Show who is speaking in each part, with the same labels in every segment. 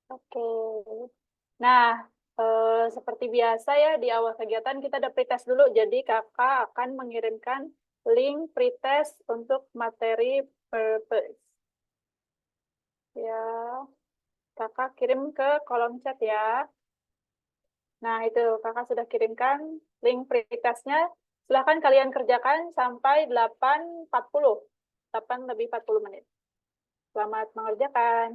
Speaker 1: Oke. Nah, seperti biasa ya di awal kegiatan kita ada pretest dulu. Jadi kakak akan mengirimkan link pretest untuk materi purpose. Ya, kakak kirim ke kolom chat ya. Nah, itu kakak sudah kirimkan link pretestnya. Silahkan kalian kerjakan sampai 8.40. 8 lebih 40 menit. Selamat mengerjakan.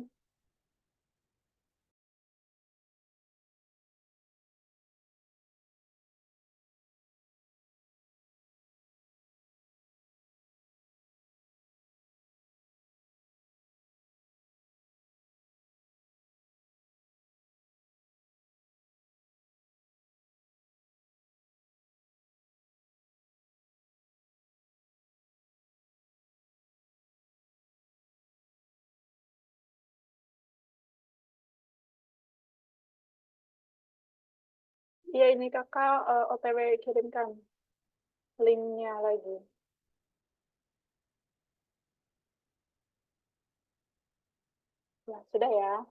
Speaker 1: Iya, ini kakak OTW kirimkan linknya lagi. Ya, sudah ya.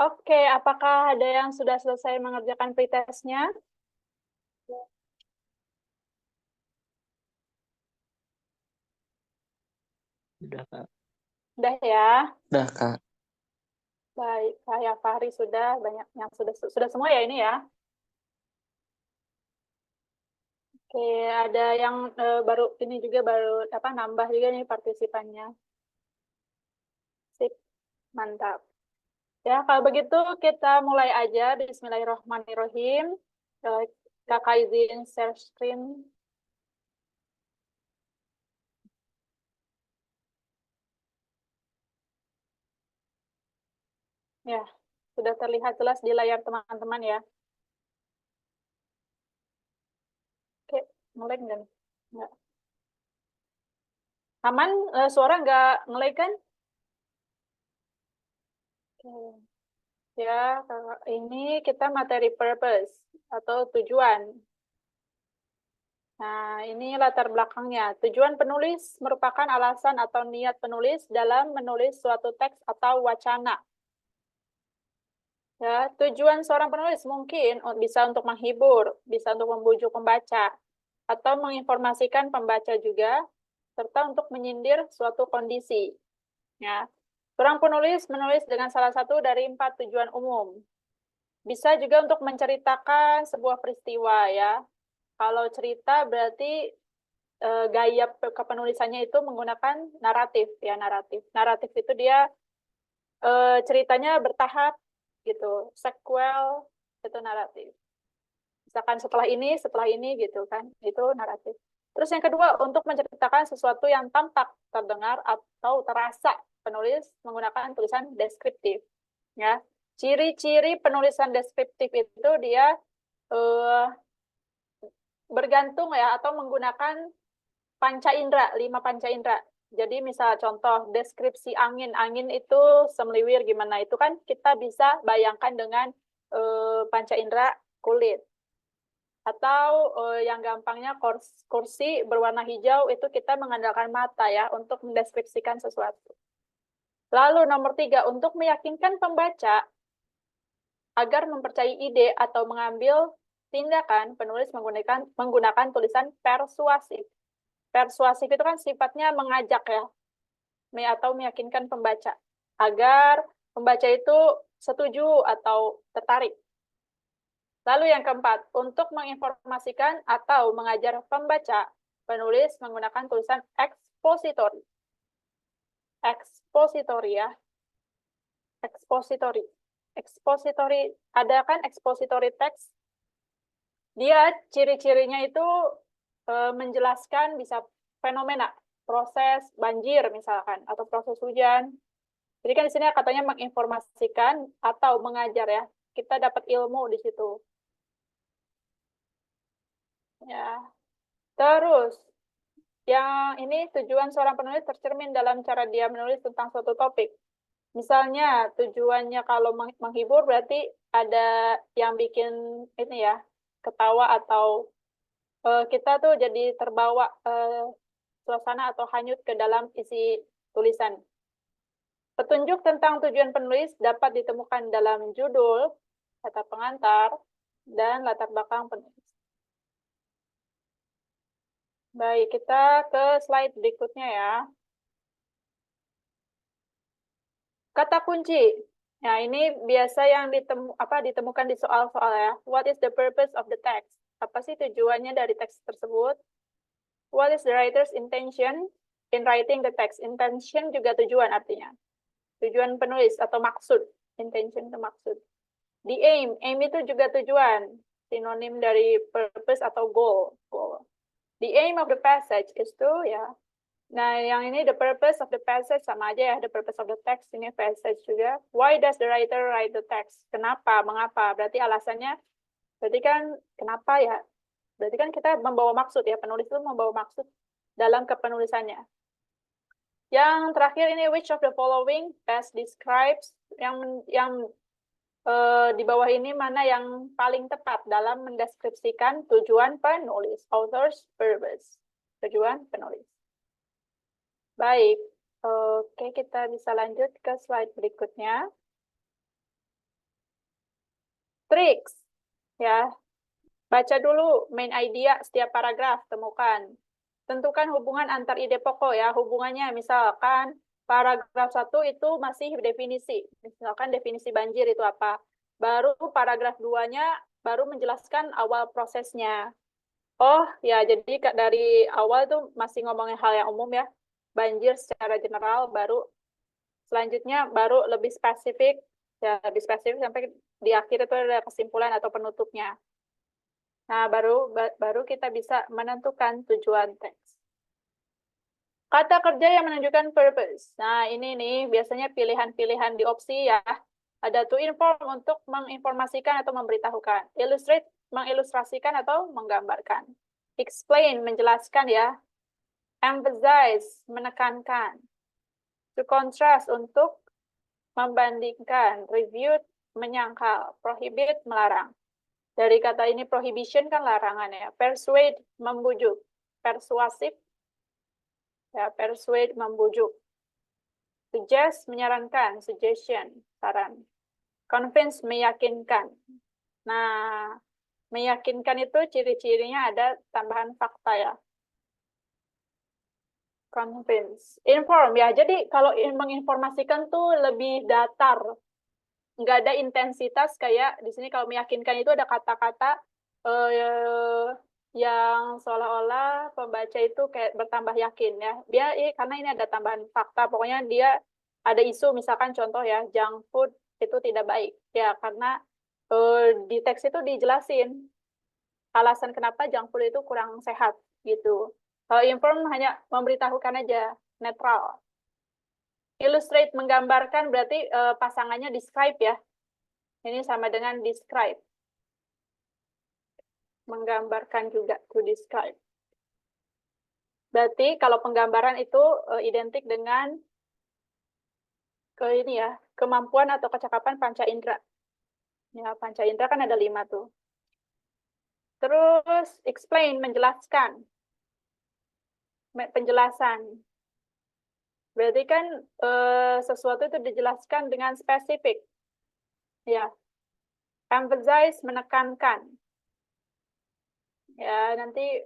Speaker 1: Oke, apakah ada yang sudah selesai mengerjakan pretestnya?
Speaker 2: Udah, Kak.
Speaker 1: Udah ya.
Speaker 2: Udah, Kak.
Speaker 1: Baik, saya Fahri sudah banyak yang sudah semua ya ini ya. Oke, ada yang baru ini juga baru apa nambah juga nih partisipannya. Sip, mantap. Ya, kalau begitu kita mulai aja. Bismillahirrahmanirrahim. Eh, Kakak izin share screen. Ya, sudah terlihat jelas di layar teman-teman ya. Oke, mulai nggak nih? Nggak. Aman, suara nggak ngelag kan? Oke. Ya, ini kita materi purpose atau tujuan. Nah, ini latar belakangnya. Tujuan penulis merupakan alasan atau niat penulis dalam menulis suatu teks atau wacana. Ya, tujuan seorang penulis mungkin bisa untuk menghibur, bisa untuk membujuk pembaca, atau menginformasikan pembaca juga, serta untuk menyindir suatu kondisi. Ya, seorang penulis menulis dengan salah satu dari 4 tujuan umum. Bisa juga untuk menceritakan sebuah peristiwa ya. Kalau cerita berarti gaya kepenulisannya itu menggunakan naratif ya, naratif. Naratif itu dia ceritanya bertahap gitu. Sequel itu naratif. Misalkan setelah ini gitu kan. Itu naratif. Terus yang kedua, untuk menceritakan sesuatu yang tampak, terdengar, atau terasa. Penulis menggunakan tulisan deskriptif. Ya, ciri-ciri penulisan deskriptif itu dia eh, bergantung ya atau menggunakan panca indera, 5 panca indera. Jadi misal contoh deskripsi angin, angin itu semeliwir gimana itu kan kita bisa bayangkan dengan panca indera kulit. Atau yang gampangnya kursi berwarna hijau itu kita mengandalkan mata ya untuk mendeskripsikan sesuatu. Lalu nomor 3, untuk meyakinkan pembaca agar mempercayai ide atau mengambil tindakan, penulis menggunakan tulisan persuasif. Persuasif itu kan sifatnya mengajak ya, atau meyakinkan pembaca agar pembaca itu setuju atau tertarik. Lalu yang keempat, untuk menginformasikan atau mengajar pembaca, penulis menggunakan tulisan expository. Expository ya, expository. Expository, ada kan expository text? Dia ciri-cirinya itu menjelaskan bisa fenomena, proses banjir misalkan, atau proses hujan. Jadi kan di sini katanya menginformasikan atau mengajar ya. Kita dapat ilmu di situ. Ya. Terus, yang ini tujuan seorang penulis tercermin dalam cara dia menulis tentang suatu topik. Misalnya, tujuannya kalau menghibur berarti ada yang bikin ini ya, ketawa atau kita tuh jadi terbawa suasana atau hanyut ke dalam isi tulisan. Petunjuk tentang tujuan penulis dapat ditemukan dalam judul, kata pengantar, dan latar belakang penulis. Baik, kita ke slide berikutnya ya. Kata kunci. Nah, ini biasa yang ditemukan di soal-soal ya. What is the purpose of the text? Apa sih tujuannya dari teks tersebut? What is the writer's intention in writing the text? Intention juga tujuan artinya. Tujuan penulis atau maksud. Intention itu maksud. The aim. Aim itu juga tujuan. Sinonim dari purpose atau goal. Goal. The aim of the passage is to ya. Nah, yang ini the purpose of the passage sama aja ya, the purpose of the text ini passage juga. Why does the writer write the text? Kenapa? Mengapa? Berarti alasannya, berarti kan kenapa ya? Berarti kan kita membawa maksud ya, penulis itu membawa maksud dalam kepenulisannya. Yang terakhir ini which of the following best describes yang di bawah ini mana yang paling tepat dalam mendeskripsikan tujuan penulis, author's purpose, tujuan penulis. Baik, oke kita bisa lanjut ke slide berikutnya. Tricks, ya. Baca dulu main idea setiap paragraf, temukan. Tentukan hubungan antar ide pokok ya, hubungannya misalkan paragraf 1 itu masih definisi. Misalkan definisi banjir itu apa. Baru paragraf 2-nya baru menjelaskan awal prosesnya. Oh ya, jadi dari awal tuh masih ngomongin hal yang umum ya. Banjir secara general, baru selanjutnya baru lebih spesifik, ya lebih spesifik sampai di akhir itu ada kesimpulan atau penutupnya. Nah, baru kita bisa menentukan tujuan teks. Kata kerja yang menunjukkan purpose. Nah, ini nih biasanya pilihan-pilihan di opsi ya. Ada to inform untuk menginformasikan atau memberitahukan. Illustrate, mengilustrasikan atau menggambarkan. Explain, menjelaskan ya. Emphasize, menekankan. To contrast, untuk membandingkan. Review, menyangkal. Prohibit, melarang. Dari kata ini prohibition kan larangan ya. Persuade, membujuk. Persuasif, ya persuade, membujuk. Suggest, menyarankan. Suggestion, saran. Convince, meyakinkan. Nah, meyakinkan itu ciri-cirinya ada tambahan fakta ya. Convince. Inform ya, jadi kalau menginformasikan tuh lebih datar. Nggak ada intensitas kayak di sini kalau meyakinkan itu ada kata-kata yang seolah-olah pembaca itu kayak bertambah yakin ya. Dia karena ini ada tambahan fakta, pokoknya dia ada isu misalkan contoh ya, junk food itu tidak baik. Ya, karena di teks itu dijelasin alasan kenapa junk food itu kurang sehat gitu. Kalau inform hanya memberitahukan aja, netral. Illustrate, menggambarkan berarti pasangannya describe ya. Ini sama dengan describe. Menggambarkan juga, to describe. Berarti kalau penggambaran itu identik dengan ini ya, kemampuan atau kecakapan panca indera. Ya, panca indera kan ada 5 tuh. Terus explain, menjelaskan. Penjelasan. Berarti kan sesuatu itu dijelaskan dengan spesifik. Ya. Emphasize, menekankan. Ya, nanti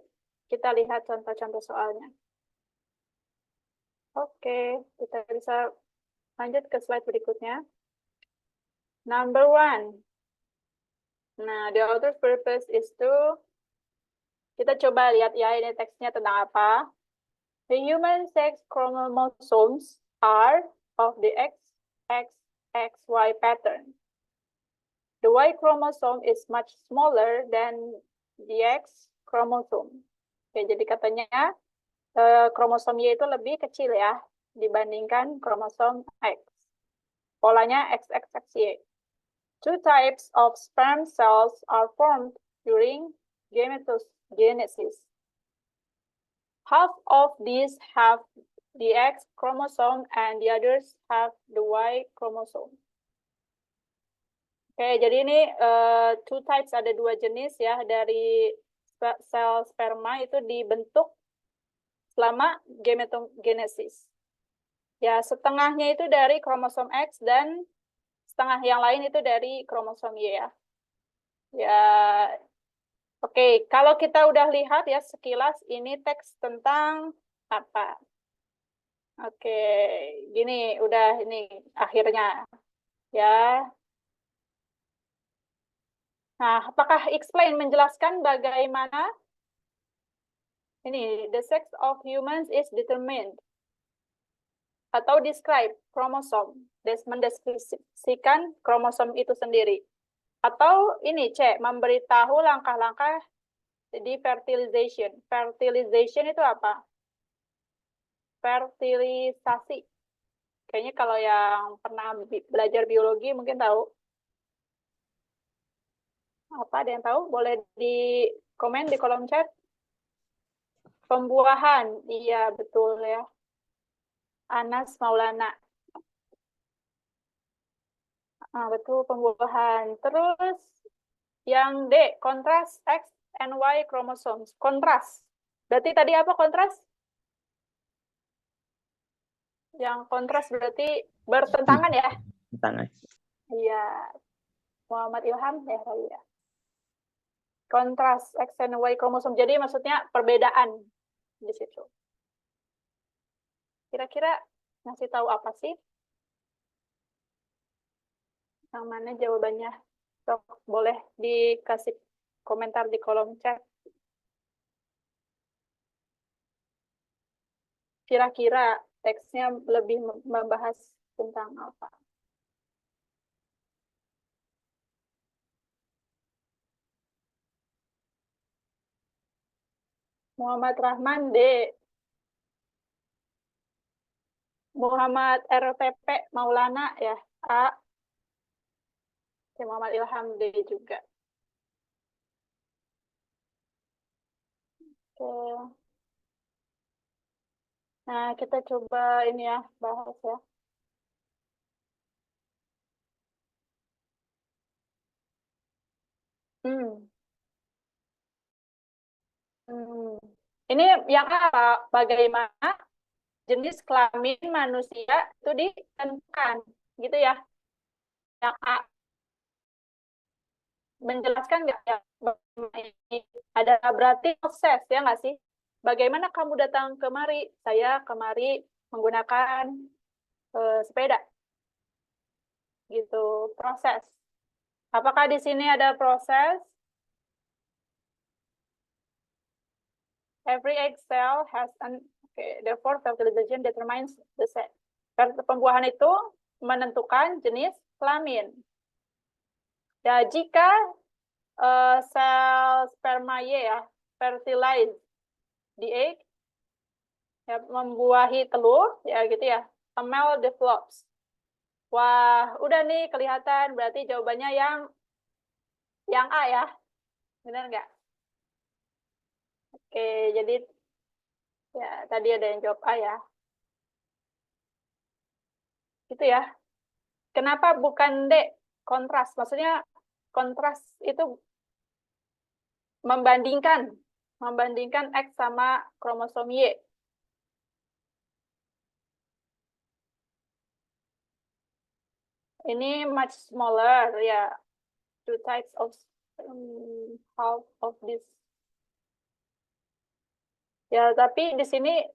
Speaker 1: kita lihat contoh-contoh soalnya. Oke, kita bisa lanjut ke slide berikutnya. Number 1. Nah, the author's purpose is to, kita coba lihat ya, ini teksnya tentang apa. The human sex chromosomes are of the XXXY pattern. The Y chromosome is much smaller than the X chromosome. Oke, jadi katanya kromosom Y itu lebih kecil ya dibandingkan kromosom X. Polanya XXXY. Two types of sperm cells are formed during gametogenesis. Half of these have the X chromosome and the others have the Y chromosome. Oke, jadi ini two types, ada 2 jenis ya dari sel sperma itu dibentuk selama gametogenesis. Ya, setengahnya itu dari kromosom X dan setengah yang lain itu dari kromosom Y ya. Ya, oke. Kalau kita udah lihat ya sekilas ini teks tentang apa? Oke, gini udah ini akhirnya ya. Nah, apakah explain, menjelaskan bagaimana ini the sex of humans is determined atau describe kromosom, mendeskripsikan kromosom itu sendiri. Atau ini C, memberitahu langkah-langkah di fertilization. Fertilization itu apa? Fertilisasi. Kayaknya kalau yang pernah belajar biologi mungkin tahu. Apa, ada yang tahu? Boleh di komen di kolom chat. Pembuahan, iya betul ya. Anas Maulana. Nah, betul, pembuahan. Terus yang D, kontras X and Y chromosomes. Kontras. Berarti tadi apa kontras? Yang kontras berarti bertentangan ya?
Speaker 2: Tangan.
Speaker 1: Iya. Muhammad Ilham ya tadi ya. Kontras X and Y kromosom. Jadi maksudnya perbedaan di situ. Kira-kira ngasih tahu apa sih? Yang mana jawabannya? So, boleh dikasih komentar di kolom chat. Kira-kira teksnya lebih membahas tentang apa? Muhammad Rahman D. Muhammad RTP Maulana ya A. Muhammad Ilham D juga. Oke. Nah, kita coba ini ya, bahas ya. Hmm. Hmm. Ini yang apa? Bagaimana jenis kelamin manusia itu ditentukan, gitu ya? Yang A menjelaskan nggak ya? Ada berarti proses ya nggak sih? Bagaimana kamu datang kemari? Saya kemari menggunakan sepeda, gitu. Proses. Apakah di sini ada proses? Every egg cell has an therefore fertilization determines the sex. Pembuahan itu menentukan jenis kelamin. Ya, jika sel sperma Y ya fertilize the egg, ya, membuahi telur, ya gitu ya, a male develops. Wah, udah nih kelihatan berarti jawabannya yang A ya, benar nggak? Oke, jadi ya tadi ada yang jawab A ya. Gitu ya. Kenapa bukan D? Kontras, maksudnya kontras itu membandingkan X sama kromosom Y. Ini much smaller ya, two types of half of this. Ya, tapi di sini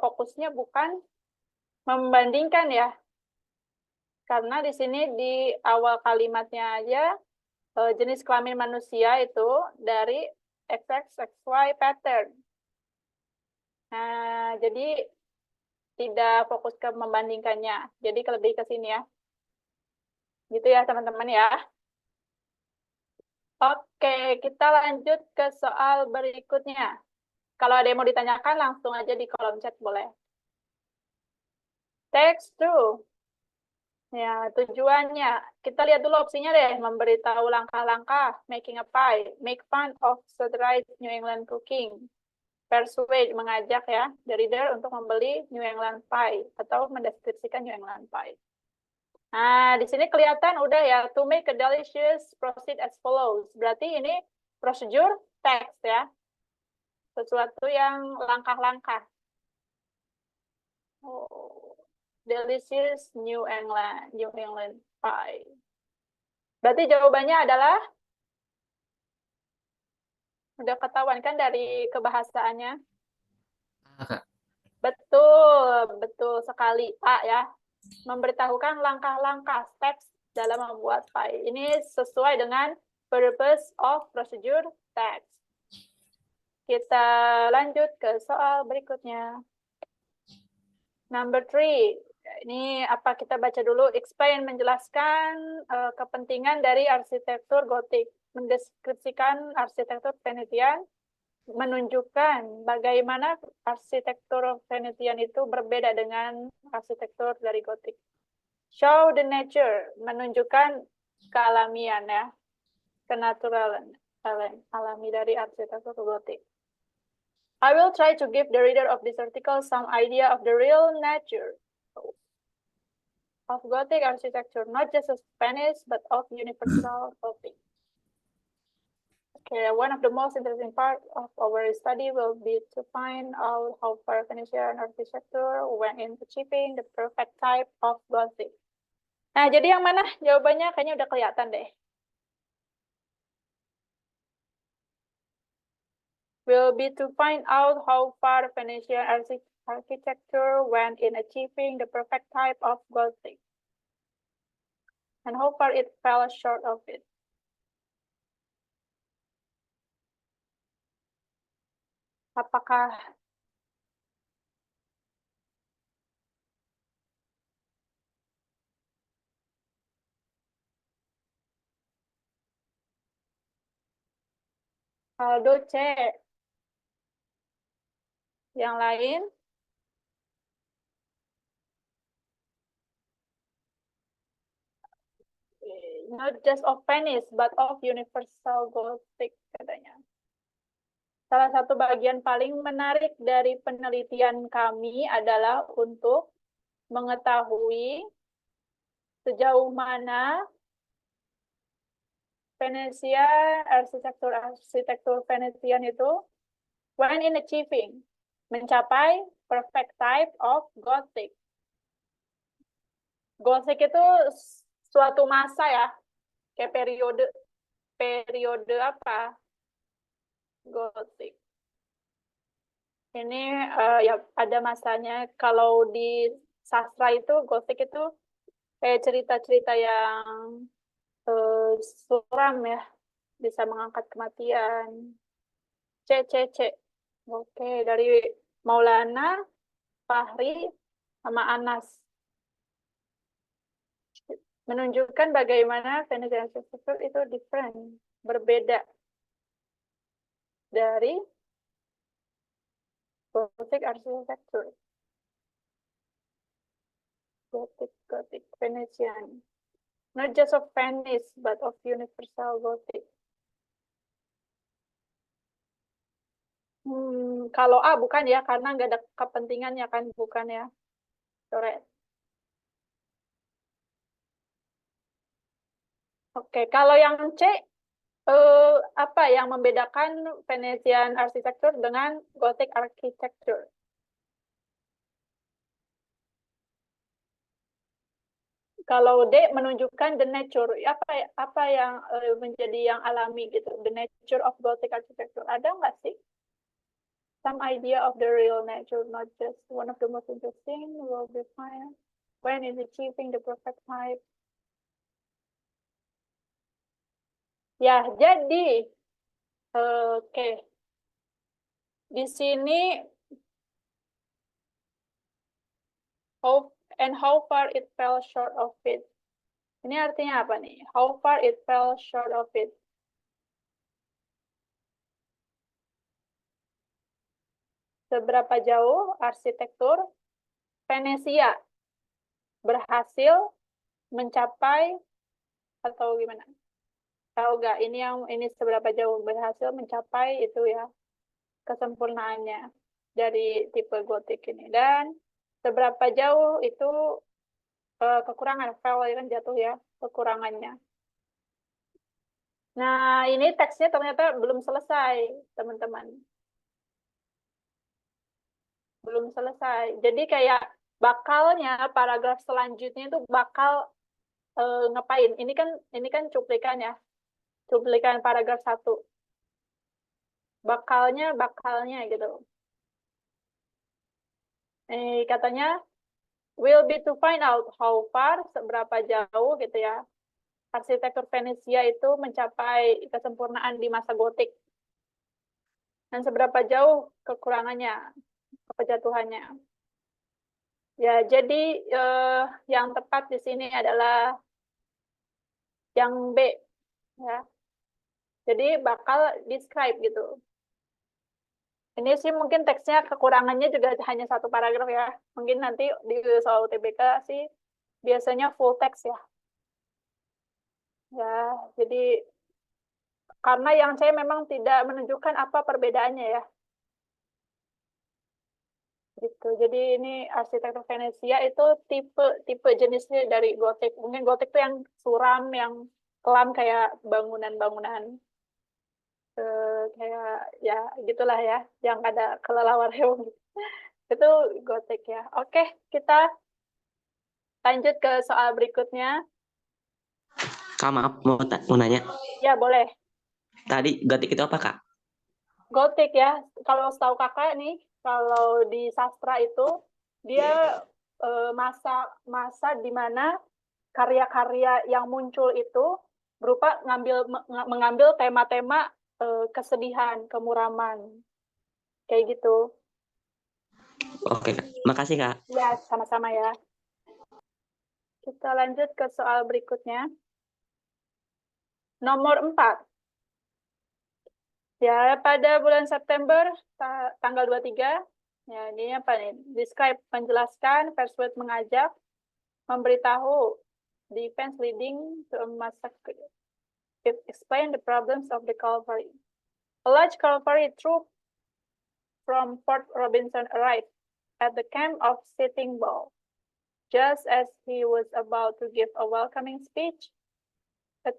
Speaker 1: fokusnya bukan membandingkan ya, karena di sini di awal kalimatnya aja jenis kelamin manusia itu dari XXXY pattern. Nah, jadi tidak fokus ke membandingkannya. Jadi lebih ke sini ya. Gitu ya, teman-teman ya. Oke, kita lanjut ke soal berikutnya. Kalau ada yang mau ditanyakan, langsung aja di kolom chat boleh. Text 2. Ya, tujuannya. Kita lihat dulu opsinya deh. Memberitahu langkah-langkah. Making a pie. Make fun of Southern New England cooking. Persuade, mengajak ya, the reader untuk membeli New England pie. Atau mendeskripsikan New England pie. Nah, di sini kelihatan udah ya, to make a delicious, proceed as follows. Berarti ini prosedur text ya. Sesuatu yang langkah-langkah. Oh, delicious New England pie. Berarti jawabannya adalah udah ketahuan kan dari kebahasaannya?
Speaker 2: A, Kak.
Speaker 1: Betul sekali A ya. Memberitahukan langkah-langkah steps dalam membuat pie. Ini sesuai dengan purpose of procedure text. Kita lanjut ke soal berikutnya. Number 3. Ini apa kita baca dulu? Explain, menjelaskan kepentingan dari arsitektur gotik. Mendeskripsikan arsitektur Venetian, menunjukkan bagaimana arsitektur Venetian itu berbeda dengan arsitektur dari gotik. Show the nature, menunjukkan kealamian ya, kenaturalan, alami dari arsitektur gotik. I will try to give the reader of this article some idea of the real nature of Gothic architecture, not just of Spanish, but of universal Gothic. Okay, one of the most interesting parts of our study will be to find out how far Venetian architecture went in achieving the perfect type of Gothic. Nah, jadi yang mana jawabannya kayaknya udah kelihatan deh. will be to find out how far Venetian architecture went in achieving the perfect type of Gothic, and how far it fell short of it. Apakah Aldo C? Yang lain? Not just of Venice, but of universal Gothic, katanya. Salah satu bagian paling menarik dari penelitian kami adalah untuk mengetahui sejauh mana Venesia, arsitektur Venetian itu when in achieving, mencapai perfect type of Gothic. Gothic itu suatu masa ya, kayak periode apa? Gothic. Ini ya ada masanya. Kalau di sastra itu Gothic itu kayak cerita-cerita yang suram ya, bisa mengangkat kematian. C. Oke, dari Maulana, Fahri, sama Anas. Menunjukkan bagaimana Venetian architecture itu different, berbeda dari Gothic architecture. Gothic Venetian. Not just of Venice, but of universal Gothic. Kalau A bukan ya, karena nggak ada kepentingannya kan, bukan ya. Correct. Oke, kalau yang C, apa yang membedakan Venetian architecture dengan Gothic architecture? Kalau D menunjukkan the nature, apa yang menjadi yang alami gitu, the nature of Gothic architecture. Ada nggak sih? Some idea of the real nature, not just one of the most interesting will be found when is achieving the perfect type. Ya, jadi oke. Di sini how far it fell short of it. Ini artinya apa nih? How far it fell short of it. Seberapa jauh arsitektur Venesia berhasil mencapai atau gimana? Tahu nggak? Ini seberapa jauh berhasil mencapai itu ya kesempurnaannya dari tipe Gothic ini, dan seberapa jauh itu kekurangan, fell kan jatuh ya, kekurangannya. Nah, ini teksnya ternyata belum selesai, teman-teman. Belum selesai. Jadi kayak bakalnya paragraf selanjutnya itu bakal ngapain? Ini kan cuplikan ya. Cuplikan paragraf 1. Bakalnya gitu. Katanya will be to find out how far, seberapa jauh gitu ya, arsitektur Venesia itu mencapai kesempurnaan di masa Gotik. Dan seberapa jauh kekurangannya, kejatuhannya. Ya, jadi yang tepat di sini adalah yang B. Ya. Jadi bakal describe gitu. Ini sih mungkin teksnya kekurangannya juga hanya 1 paragraf ya. Mungkin nanti di soal UTBK sih biasanya full text ya. Ya, jadi karena yang saya memang tidak menunjukkan apa perbedaannya ya. Gitu. Jadi ini arsitektur Venesia itu tipe jenisnya dari Gothic. Mungkin Gothic itu yang suram, yang kelam kayak bangunan-bangunan kayak ya gitulah ya, yang ada kelelawar hewan gitu. Itu Gothic ya. Oke, kita lanjut ke soal berikutnya.
Speaker 2: Kak, maaf mau nanya.
Speaker 1: Ya, boleh.
Speaker 2: Tadi Gothic itu apa, Kak?
Speaker 1: Gotik ya. Kalau setahu kakak nih, kalau di sastra itu dia masa di mana karya-karya yang muncul itu berupa mengambil tema-tema kesedihan, kemuraman, kayak gitu.
Speaker 3: Oke, Kak. Makasih, Kak.
Speaker 1: Ya, sama-sama ya. Kita lanjut ke soal berikutnya. Nomor 4. Ya, pada bulan September tanggal 23, ya ini apa nih? Describe, menjelaskan, persuade, mengajak, memberitahu, defense leading to a massacre. Explain the problems of the cavalry. A large cavalry troop from Fort Robinson arrived at the camp of Sitting Bull. Just as he was about to give a welcoming speech, a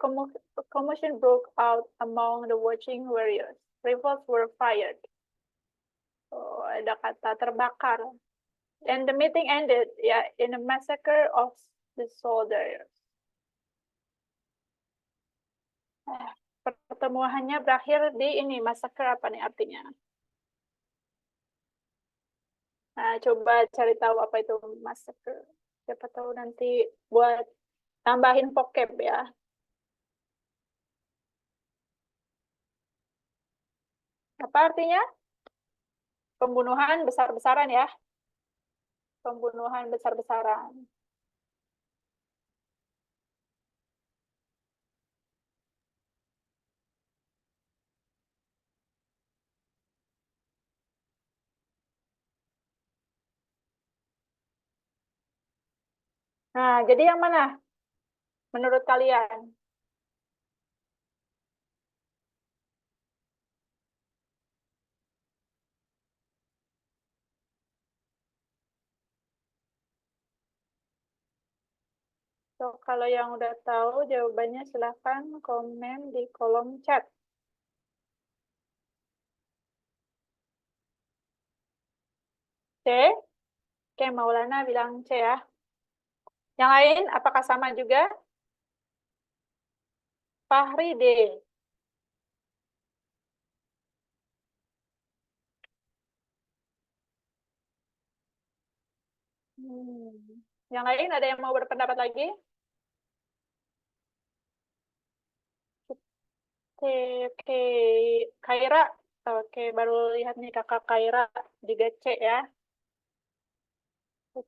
Speaker 1: commotion broke out among the watching warriors. Rifles were fired. Oh, ada kata terbakar. And the meeting ended in a massacre of the soldiers. Pertemuannya berakhir di ini, massacre apa nih artinya? Nah, coba cari tahu apa itu massacre. Siapa tahu nanti buat tambahin vocab ya. Apa artinya? Pembunuhan besar-besaran ya. Pembunuhan besar-besaran. Nah, jadi yang mana menurut kalian? So, kalau yang udah tahu jawabannya silahkan komen di kolom chat. C? Oke, Maulana bilang C ya. Yang lain, apakah sama juga? Fahri D. Yang lain ada yang mau berpendapat lagi? Oke. Kaira. Oke, baru lihat nih kakak Kaira juga C ya.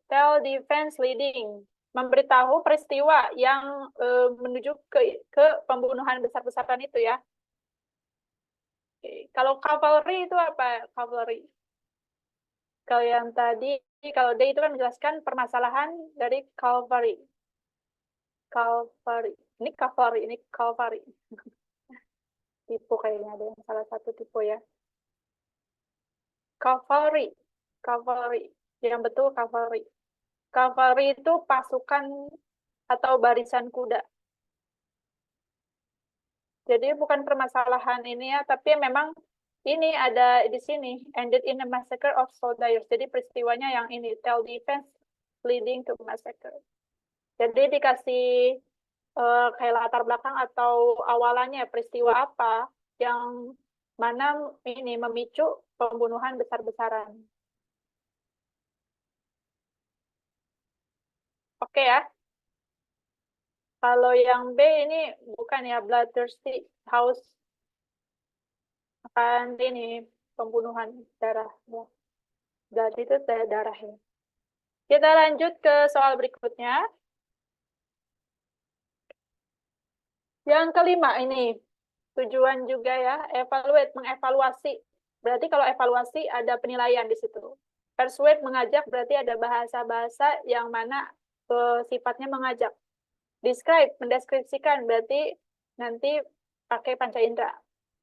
Speaker 1: Tell defense leading. Memberitahu peristiwa yang menuju ke pembunuhan besar-besaran itu ya. Oke. Kalau cavalry itu apa? Cavalry. Kalau yang tadi, kalau D itu kan menjelaskan permasalahan dari cavalry. Cavalry. Ini cavalry, ini cavalry. Tipe kayaknya ada yang salah satu tipe ya. Cavalry. Cavalry. Yang betul cavalry. Cavalry itu pasukan atau barisan kuda. Jadi bukan permasalahan ini ya, tapi memang ini ada di sini. Ended in a massacre of soldiers. Jadi peristiwanya yang ini. Tell defense leading to massacre. Jadi dikasih kayak latar belakang atau awalannya peristiwa apa yang mana ini memicu pembunuhan besar-besaran. Oke ya. Kalau yang B ini bukan ya, bloodthirsty house, akan ini pembunuhan darah ya. Blood itu darah ya. Kita lanjut ke soal berikutnya. Yang kelima ini tujuan juga ya, evaluate, mengevaluasi. Berarti kalau evaluasi ada penilaian di situ. Persuade, mengajak, berarti ada bahasa-bahasa yang mana sifatnya mengajak. Describe, mendeskripsikan, berarti nanti pakai panca indera.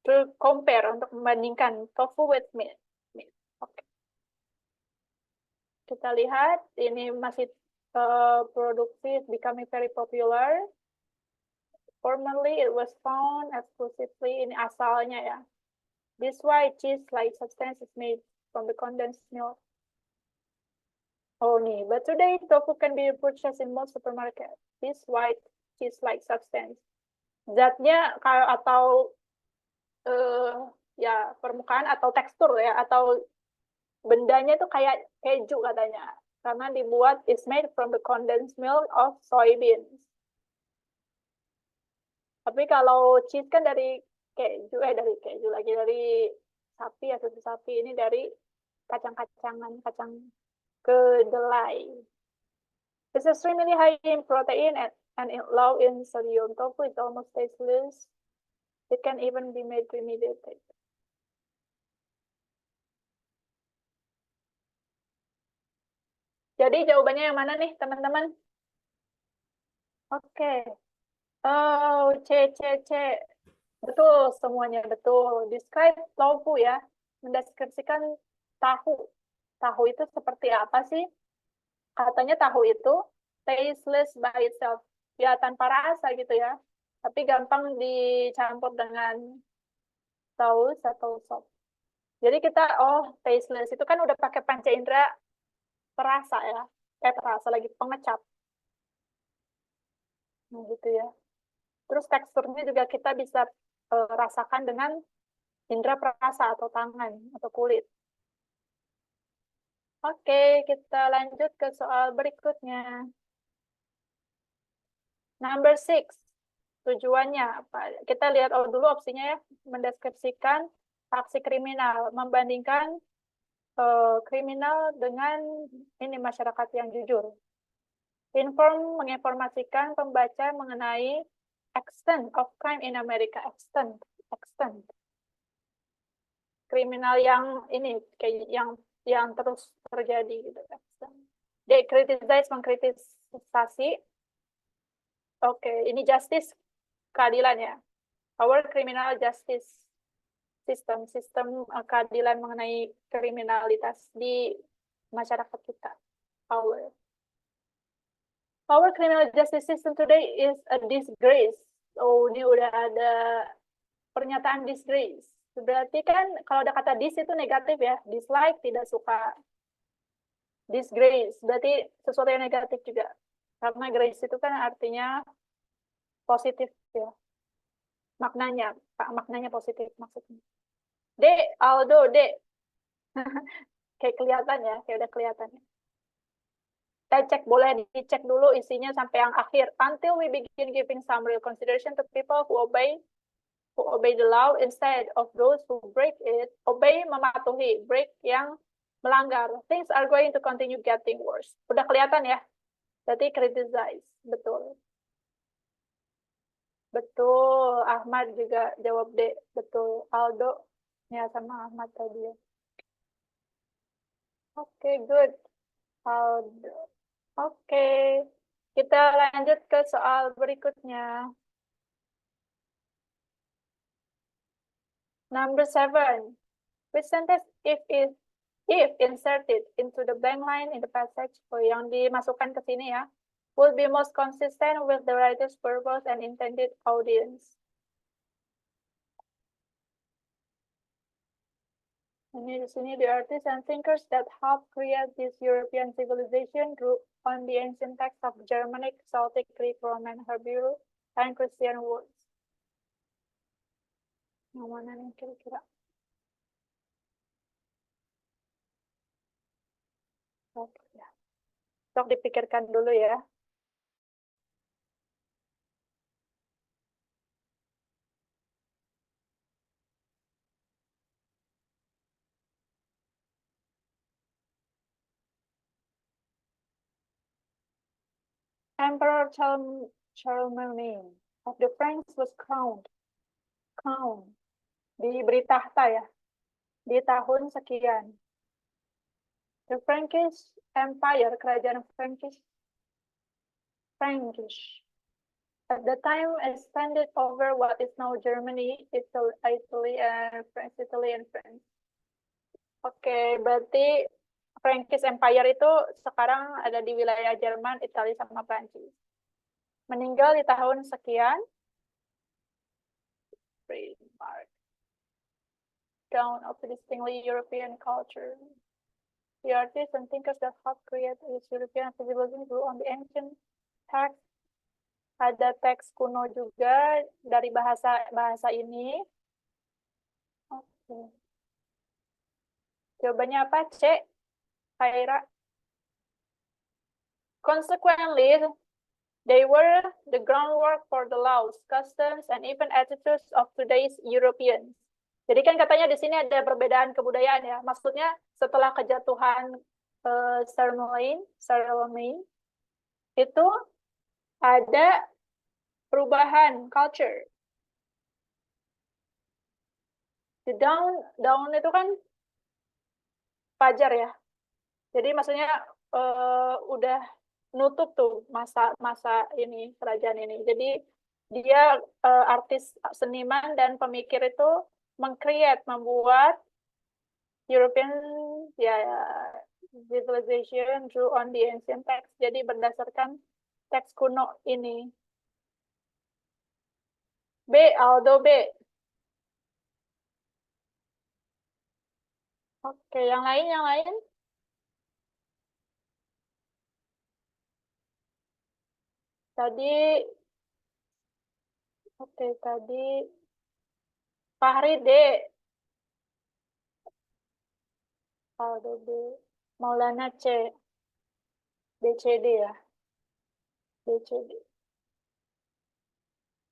Speaker 1: To compare, untuk membandingkan tofu with meat. Oke. Kita lihat, ini masih produksi becoming very popular. Formerly, it was found exclusively in asalnya ya. This white cheese-like substance is made from the condensed milk. Oh nih, but today tofu can be purchased in most supermarkets. This white cheese-like substance. Zatnya atau ya permukaan atau tekstur ya, atau bendanya itu kayak keju katanya. Karena dibuat is made from the condensed milk of soybeans. Tapi kalau cheese kan dari keju lagi dari sapi ya, susu sapi. Ini dari kacang-kacangan, kacang kedelai. It's extremely high in protein and low in sodium. Tofu is almost tasteless. It can even be made immediately. Jadi jawabannya yang mana nih, teman-teman? Oke. Oh, C. Betul, semuanya betul. Describe tofu ya. Mendeskripsikan tahu. Tahu itu seperti apa sih? Katanya tahu itu tasteless by itself. Ya, tanpa rasa gitu ya. Tapi gampang dicampur dengan saus atau sop. Jadi kita, tasteless itu kan udah pakai panca indera perasa ya. Perasa lagi, pengecap. Nah, gitu ya. Terus teksturnya juga kita bisa rasakan dengan indera perasa atau tangan atau kulit. Oke, kita lanjut ke soal berikutnya. Number 6. Tujuannya apa? Kita lihat dulu opsinya ya. Mendeskripsikan aksi kriminal, membandingkan kriminal dengan ini masyarakat yang jujur. Menginformasikan pembaca mengenai extent of crime in America. Extent. Kriminal yang ini kayak yang terus terjadi gitu. They criticize, mengkritisasi. Oke, ini justice, keadilan ya. Our criminal justice sistem keadilan mengenai kriminalitas di masyarakat kita. Our criminal justice system today is a disgrace. Oh, ini udah ada pernyataan disgrace. Berarti kan kalau ada kata dis itu negatif ya. Dislike, tidak suka. Disgrace, berarti sesuatu yang negatif juga. Karena grace itu kan artinya positif ya. Maknanya positif maksudnya. Aldo, kayak kelihatan ya, kayak udah kelihatan ya. Kita boleh dicek dulu isinya sampai yang akhir. Until we begin giving some real consideration to people who obey the law instead of those who break it. Obey, mematuhi, break yang melanggar. Things are going to continue getting worse. Udah kelihatan ya? Berarti criticize. Betul. Betul. Ahmad juga jawab D. Betul. Aldo ya sama Ahmad tadi ya. Oke, good. Aldo. Oke. Kita lanjut ke soal berikutnya. Number 7. Which sentence if inserted into the blank line in the passage, yang dimasukkan ke sini ya, will be most consistent with the writer's purpose and intended audience. Ini di sini the artists and thinkers that help create this European civilization grew on the ancient texts of Germanic, Celtic, Greek, Roman, Hebrew, and Christian words. Yang mana nih kira-kira? Oke ya. Sok dipikirkan dulu ya. Emperor Charlemagne of the Franks was crowned. Diberi tahta ya, di tahun sekian. The Frankish Empire, kerajaan Frankish, at the time extended over what is now Germany, Italy, and France. Oke, berarti Frankish Empire itu sekarang ada di wilayah Jerman, Italia, sama Prancis. Meninggal di tahun sekian. Down of the distinctly European culture. The artists and thinkers that helped create this European civilization grew on the ancient text. Ada teks kuno juga dari bahasa ini. Oke. Jawabannya apa? C. Khaira. Consequently, they were the groundwork for the laws, customs, and even attitudes of today's Europeans. Jadi kan katanya di sini ada perbedaan kebudayaan ya. Maksudnya setelah kejatuhan Charlemagne itu ada perubahan culture. The dawn itu kan fajar ya. Jadi maksudnya udah nutup tuh masa ini kerajaan ini. Jadi dia artis seniman dan pemikir itu membuat European ya civilization drew on the ancient text. Jadi berdasarkan teks kuno ini. B, Aldo B. Oke, yang lain. Tadi, tadi Fahri D. Aldo B. Maulana C. BCD ya. BCD.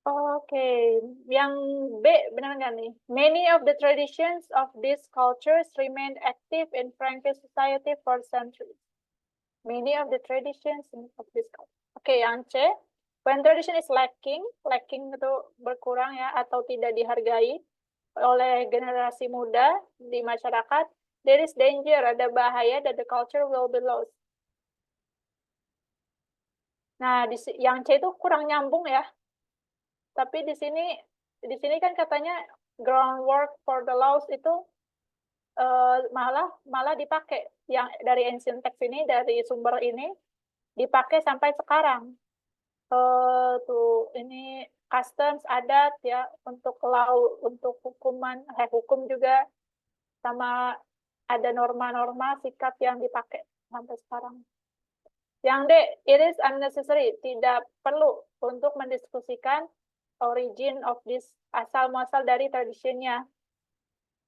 Speaker 1: Oke, yang B benar nggak nih? Many of the traditions of these cultures remained active in Frankish society for centuries. Many of the traditions of this culture. Oke, yang C. When tradition is lacking itu berkurang ya atau tidak dihargai oleh generasi muda di masyarakat, there is danger, ada bahaya that the culture will be lost. Nah, yang C itu kurang nyambung ya. Tapi di sini kan katanya groundwork for the laws itu malah dipakai yang dari ancient text ini, dari sumber ini dipakai sampai sekarang. Tuh ini customs, adat ya, untuk law, untuk hukum juga, sama ada norma-norma sikap yang dipakai sampai sekarang. Yang D, it is unnecessary, tidak perlu untuk mendiskusikan origin of this, asal-muasal dari tradisinya.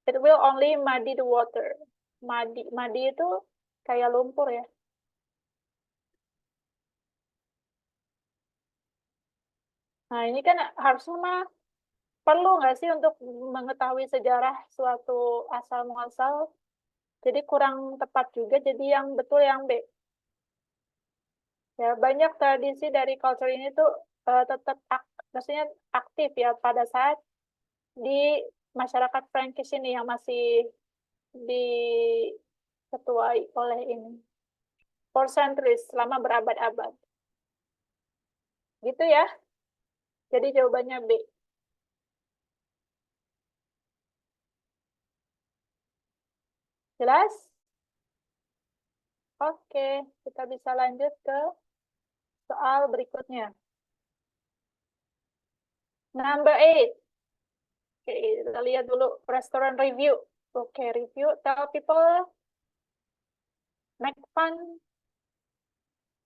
Speaker 1: It will only muddy the water. Muddy itu kayak lumpur ya. Nah, ini kan harusnya mah perlu nggak sih untuk mengetahui sejarah suatu asal-muasal. Jadi kurang tepat juga, jadi yang betul yang B. Ya, banyak tradisi dari culture ini tuh tetap maksudnya aktif ya pada saat di masyarakat Frankish ini yang masih diketuai oleh ini. For centuries, selama berabad-abad. Gitu ya. Jadi jawabannya B. Jelas? Oke, kita bisa lanjut ke soal berikutnya. Number 8. Oke, kita lihat dulu restaurant review. Oke, review. Tell people, make fun,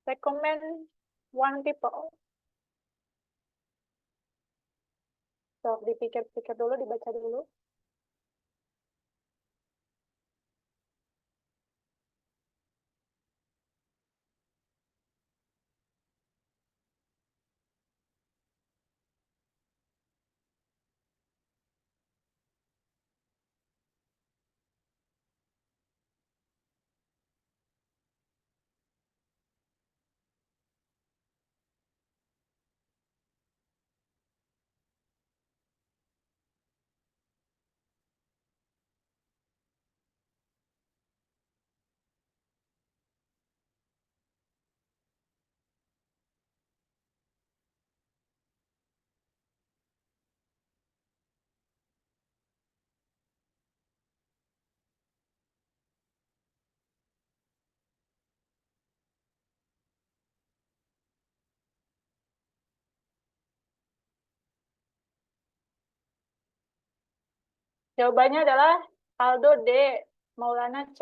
Speaker 1: recommend one people. So, dipikir-pikir dulu, dibaca dulu. Jawabannya adalah Aldo D, Maulana C.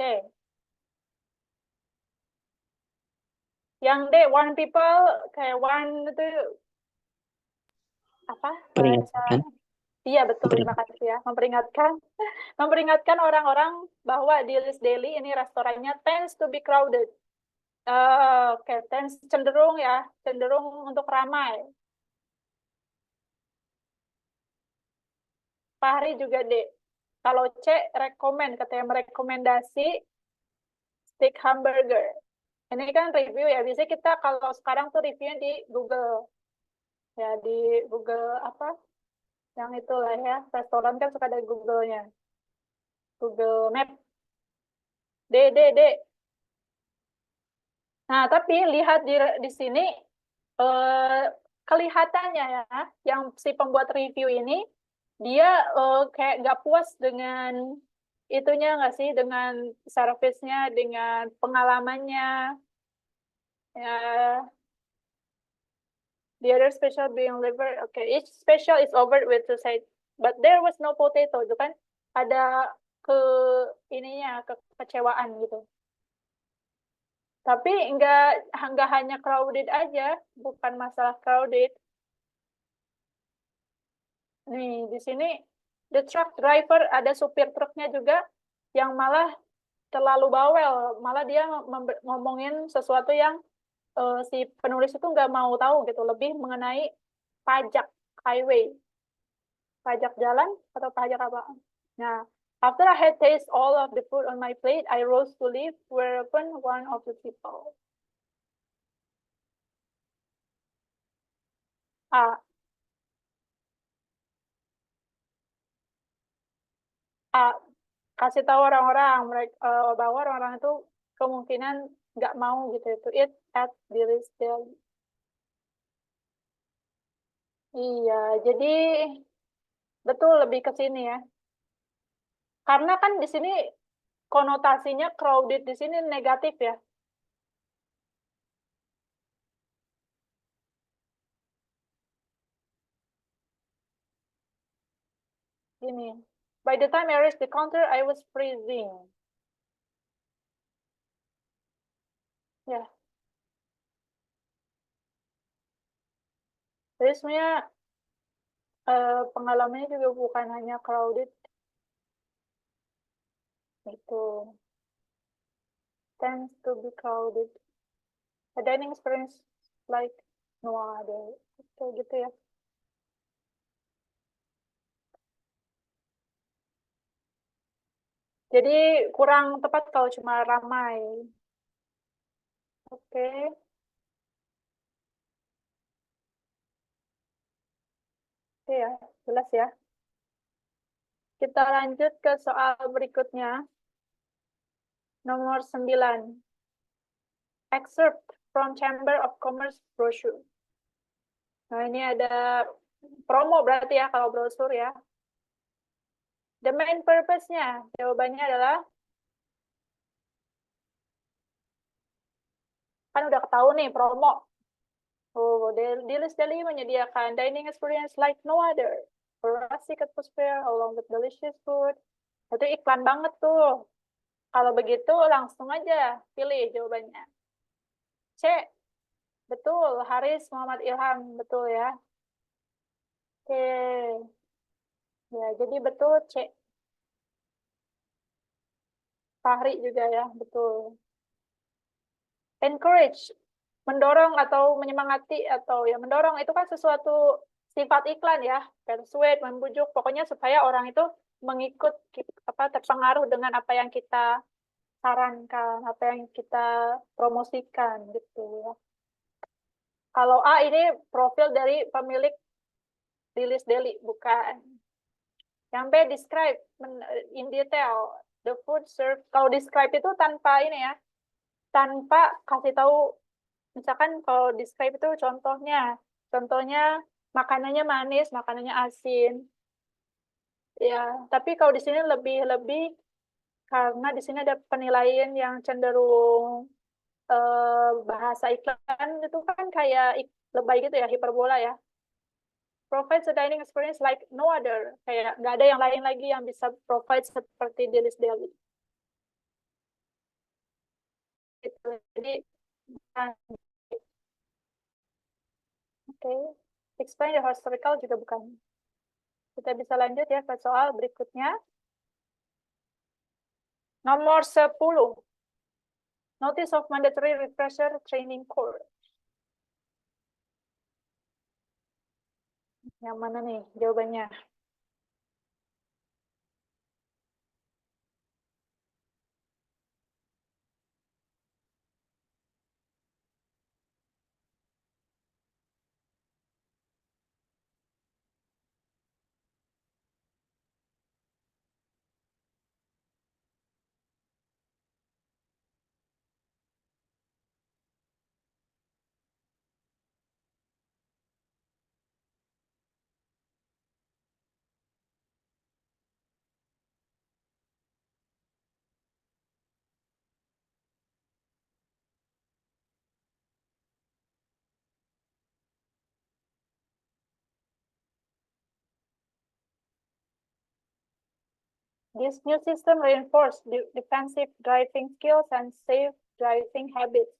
Speaker 1: Yang D, one people, kayak one itu apa?
Speaker 3: Peringatkan.
Speaker 1: Iya betul, terima kasih ya. Memperingatkan orang-orang bahwa di Liz Daily ini restorannya tends to be crowded. Oke, tends cenderung ya, cenderung untuk ramai. Fahri juga deh. Kalau C, katanya merekomendasi steak hamburger. Ini kan review ya, biasanya kita kalau sekarang tuh reviewnya di Google. Ya, di Google apa? Yang itulah ya, restoran kan suka ada Google-nya. Google Map. D, D, D. Nah, tapi lihat di sini, eh, kelihatannya ya, yang si pembuat review ini, dia kayak nggak puas dengan itunya nggak sih, dengan servisnya, dengan pengalamannya. Ya, the other special being liver, okay, each special is over with suicide, but there was no potato, itu kan ada ke ininya kekecewaan gitu. Tapi nggak hanya crowded aja, bukan masalah crowded. Nih di sini the truck driver, ada supir truknya juga yang malah terlalu bawel, malah dia ngomongin sesuatu yang si penulis itu nggak mau tahu gitu, lebih mengenai pajak highway, pajak jalan atau pajak apa. Nah, after I had taste all of the food on my plate, I rose to leave, whereupon one of the people. A. A. Kasih tahu orang-orang mereka bahwa orang-orang itu kemungkinan nggak mau gitu itu eat at the restaurant. Iya, jadi betul lebih ke sini ya. Karena kan di sini konotasinya crowded di sini negatif ya. Ini. By the time I reached the counter, I was freezing. Ya, jadi sebenarnya pengalamannya juga bukan hanya crowded, itu tends to be crowded. A dining experience like no other. Gitu ya. Jadi kurang tepat kalau cuma ramai. Oke, oke ya, jelas ya. Kita lanjut ke soal berikutnya. Nomor 9. Excerpt from Chamber of Commerce brochure. Nah, ini ada promo berarti ya kalau brosur ya. The main purpose-nya, jawabannya adalah, kan udah ketahuan nih promo. Oh, Delis Deli menyediakan dining experience like no other. A rustic atmosphere along with delicious food. Itu iklan banget tuh. Kalau begitu langsung aja pilih jawabannya. C, betul. Haris Muhammad Ilham, betul ya. Oke. Ya, jadi betul C. Fahri juga ya, betul. Encourage, mendorong atau menyemangati, atau ya mendorong itu kan sesuatu sifat iklan ya. Persuade, membujuk, pokoknya supaya orang itu mengikut apa, terpengaruh dengan apa yang kita sarankan, apa yang kita promosikan gitu ya. Kalau A ini profil dari pemilik Dilis Deli, bukan. Yang B, describe in detail the food served. Kalau describe itu tanpa ini ya, tanpa kasih tahu, misalkan kalau describe itu contohnya makanannya manis, makanannya asin. Ya, tapi kalau di sini lebih karena di sini ada penilaian yang cenderung bahasa iklan itu kan kayak lebay gitu ya, hiperbola ya. Provides a dining experience like no other. Kayak nggak ada yang lain lagi yang bisa provide seperti Dilis Deli. Gitu. Jadi, oke. Explain the historical juga bukan. Kita bisa lanjut ya ke soal berikutnya. Nomor 10. Notice of mandatory refresher training course. Yang mana nih jawabannya? This new system reinforce defensive driving skills and safe driving habits.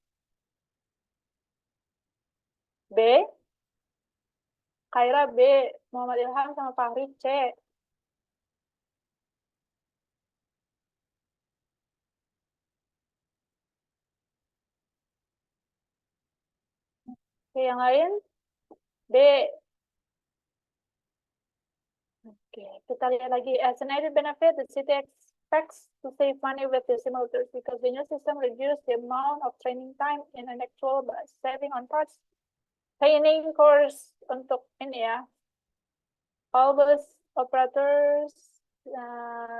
Speaker 1: B. Khaira B. Muhammad Ilham sama Fahri C. Oke, yang lain? B. Oke, kita lihat lagi. As an added benefit, the city expects to save money with the simulators because the new system reduces the amount of training time in an actual bus, saving on parts. Training course untuk ini ya, all bus operators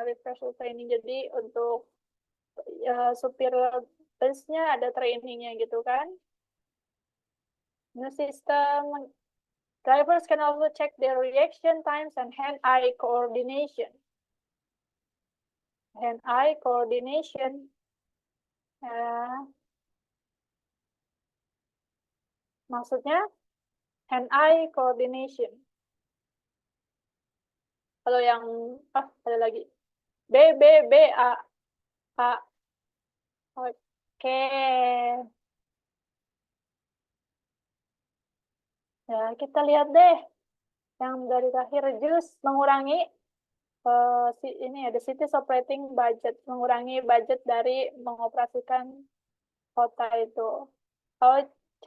Speaker 1: refresher training. Jadi untuk supir busnya ada trainingnya gitu kan. New system. Drivers can also check their reaction times and hand-eye coordination. Hand-eye coordination. Maksudnya hand-eye coordination. Kalau yang ada lagi. B, A. A. Oke. Ya, kita lihat deh. Yang dari terakhir, reduce, mengurangi ini ada cities operating budget, mengurangi budget dari mengoperasikan kota itu. Kalau C,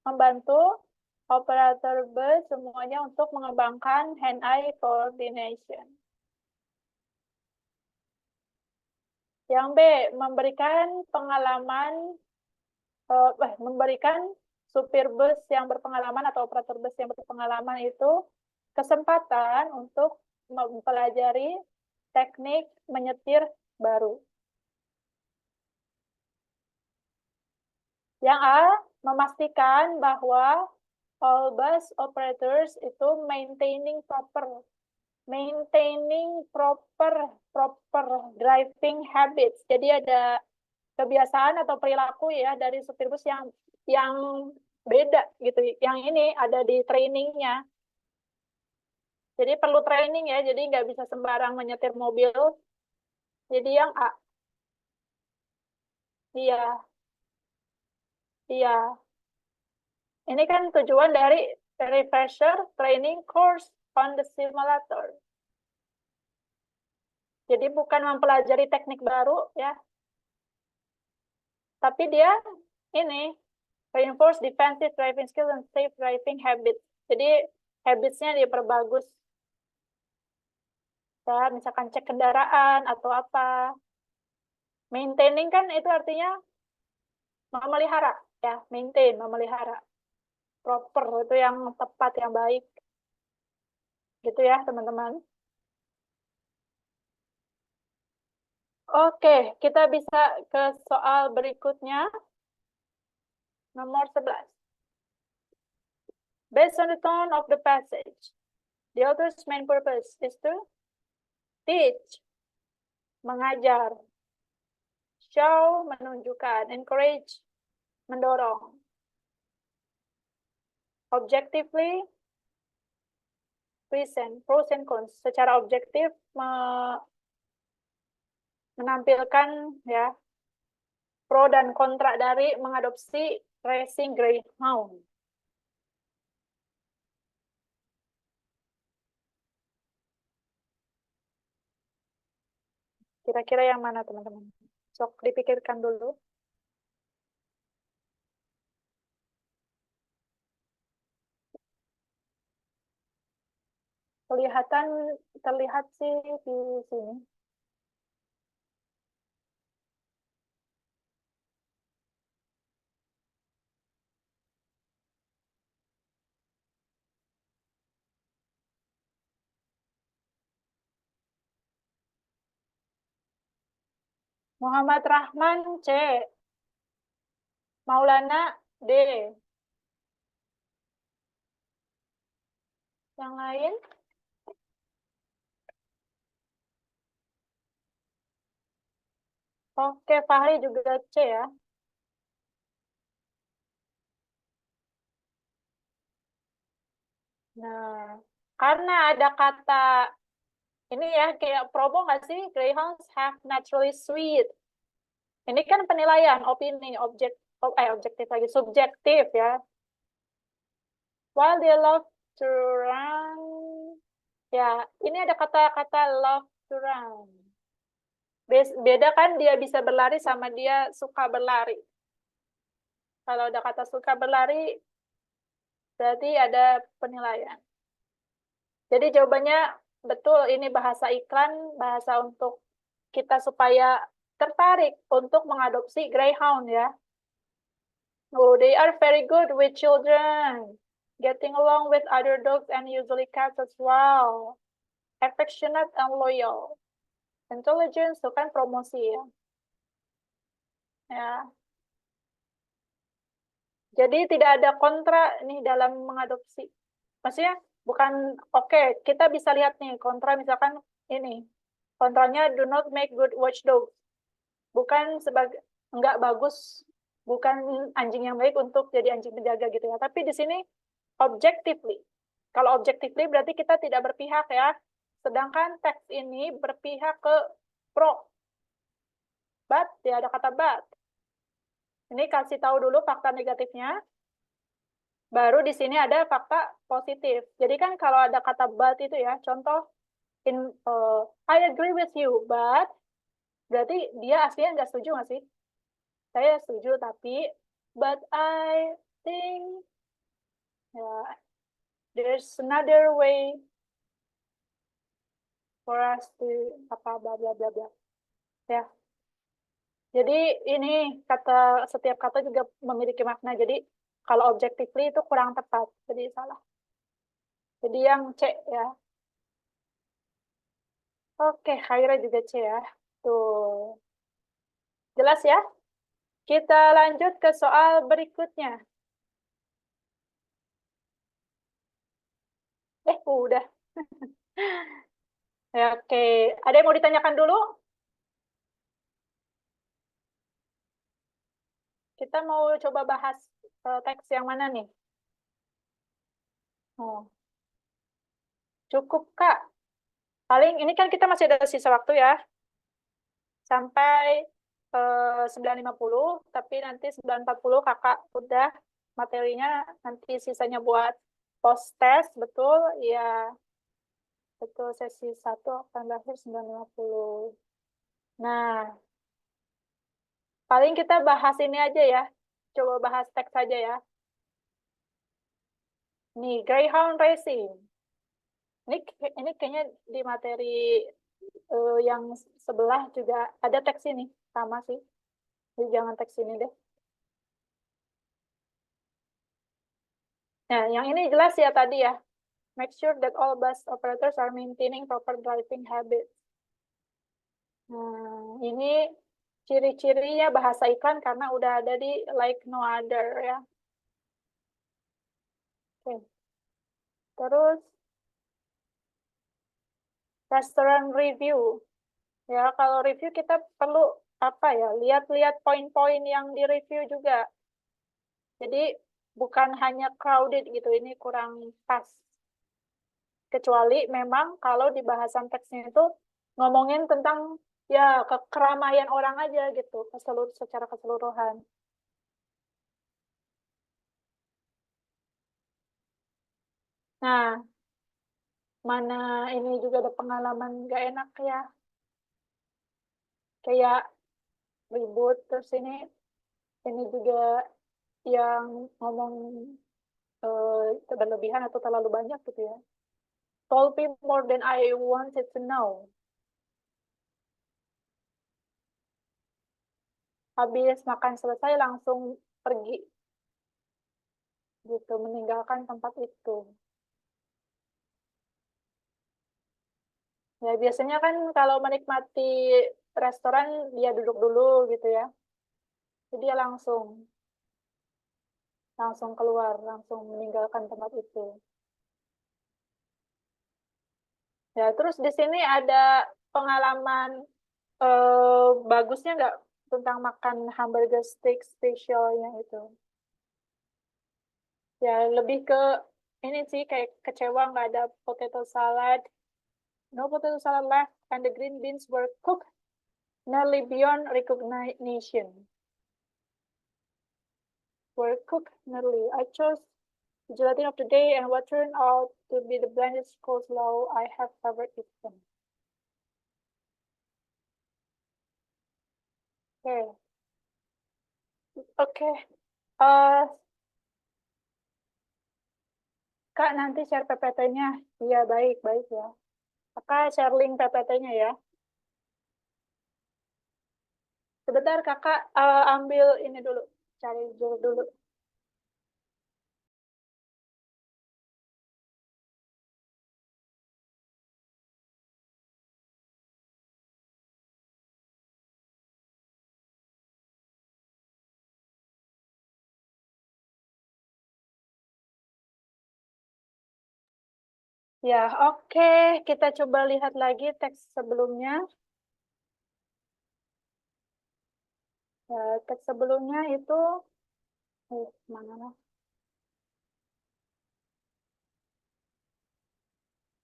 Speaker 1: membantu operator bus semuanya untuk mengembangkan hand-eye coordination. Yang B, memberikan pengalaman, memberikan supir bus yang berpengalaman atau operator bus yang berpengalaman itu kesempatan untuk mempelajari teknik menyetir baru. Yang A, memastikan bahwa all bus operators itu maintaining proper driving habits. Jadi ada kebiasaan atau perilaku ya dari supir bus yang beda gitu. Yang ini ada di trainingnya. Jadi perlu training ya, jadi nggak bisa sembarang menyetir mobil. Jadi yang A. Iya. Iya. Ini kan tujuan dari refresher training course on the simulator. Jadi bukan mempelajari teknik baru ya. Tapi dia ini reinforce defensive driving skills and safe driving habits. Jadi habits-nya diperbagus. Ya, misalkan cek kendaraan atau apa. Maintaining kan itu artinya memelihara ya, maintain, memelihara. Proper itu yang tepat, yang baik. Gitu ya, teman-teman. Oke, kita bisa ke soal berikutnya. Nomor 11. Based on the tone of the passage, the author's main purpose is to teach, mengajar, show, menunjukkan, encourage, mendorong. Objectively, present, pros and cons. Secara objektif, menampilkan ya pro dan kontra dari mengadopsi racing greyhound. Kira-kira yang mana, teman-teman? Sok dipikirkan dulu. Terlihat sih di sini. Muhammad Rahman C. Maulana D. Yang lain? Oke, Fahri juga C ya. Nah, karena ada kata ini ya, kayak promo nggak sih? Greyhounds have naturally sweet. Ini kan penilaian, opini, objektif lagi, subjektif ya. While they love to run, ya, ini ada kata-kata love to run. Beda kan dia bisa berlari sama dia suka berlari. Kalau ada kata suka berlari, berarti ada penilaian. Jadi jawabannya betul, ini bahasa iklan, bahasa untuk kita supaya tertarik untuk mengadopsi Greyhound ya. Oh, they are very good with children, getting along with other dogs and usually cats as well. Affectionate and loyal. Intelligence itu kan promosi ya. Ya. Jadi tidak ada kontra nih dalam mengadopsi. Maksudnya bukan oke, kita bisa lihat nih kontra misalkan ini. Kontranya do not make good watchdog. Bukan sebagai enggak bagus, bukan anjing yang baik untuk jadi anjing penjaga gitu ya. Tapi di sini objectively. Kalau objectively berarti kita tidak berpihak ya. Sedangkan teks ini berpihak ke pro. But, ya ada kata but. Ini kasih tahu dulu fakta negatifnya. Baru di sini ada fakta positif. Jadi kan kalau ada kata but itu ya, contoh I agree with you, but berarti dia aslinya nggak setuju nggak sih? Saya setuju, tapi but I think ya, there's another way for us to apa bla bla bla bla. Ya. Jadi ini setiap kata juga memiliki makna. Jadi kalau objectively itu kurang tepat, jadi salah. Jadi yang C ya. Oke, Khaira juga C ya. Tuh. Jelas ya? Kita lanjut ke soal berikutnya. Udah. Ya, oke. Ada yang mau ditanyakan dulu? Kita mau coba bahas teks yang mana nih? Oh, cukup, Kak. Paling ini kan kita masih ada sisa waktu ya. Sampai 9.50, tapi nanti 9.40 Kakak udah materinya, nanti sisanya buat post test, betul? Iya, betul. Sesi 1 akan berakhir 9.50. Nah, paling kita bahas ini aja ya. Coba bahas teks aja ya. Nih, Greyhound Racing. Ini kayaknya di materi yang sebelah juga ada teks ini. Sama sih. Jadi jangan teks ini deh. Nah, yang ini jelas ya tadi ya. Make sure that all bus operators are maintaining proper driving habits. Nah, ini ciri-cirinya bahasa iklan karena udah ada di like no other ya. Oke. Terus restaurant review. Ya, kalau review kita perlu apa ya? Lihat-lihat poin-poin yang di review juga. Jadi bukan hanya crowded gitu, ini kurang pas. Kecuali memang kalau di bahasan teksnya itu ngomongin tentang ya keramaian orang aja gitu, secara keseluruhan. Nah, mana ini juga ada pengalaman nggak enak ya. kayak ribut, terus ini juga yang ngomong berlebihan atau terlalu banyak gitu ya. Told me more than I wanted to know. Habis makan selesai langsung pergi gitu, meninggalkan tempat itu. Ya biasanya kan kalau menikmati restoran dia duduk dulu gitu ya. Jadi dia langsung keluar, langsung meninggalkan tempat itu. Ya, terus di sini ada pengalaman bagusnya nggak tentang makan hamburger steak spesialnya itu? Ya, lebih ke ini sih kayak kecewa nggak ada potato salad. No potato salad left and the green beans were cooked nearly beyond recognition. Were cooked nearly. I chose the gelatin of the day and what turned out to be the blandest coleslaw I have ever eaten. Oke. Oke. Eh, Kak, nanti share PPT-nya. Iya, baik ya. Kakak share link PPT-nya ya. Sebentar, kakak ambil ini dulu. Cari dulu. Ya, oke. Kita coba lihat lagi teks sebelumnya. Ya, teks sebelumnya itu, mana lah?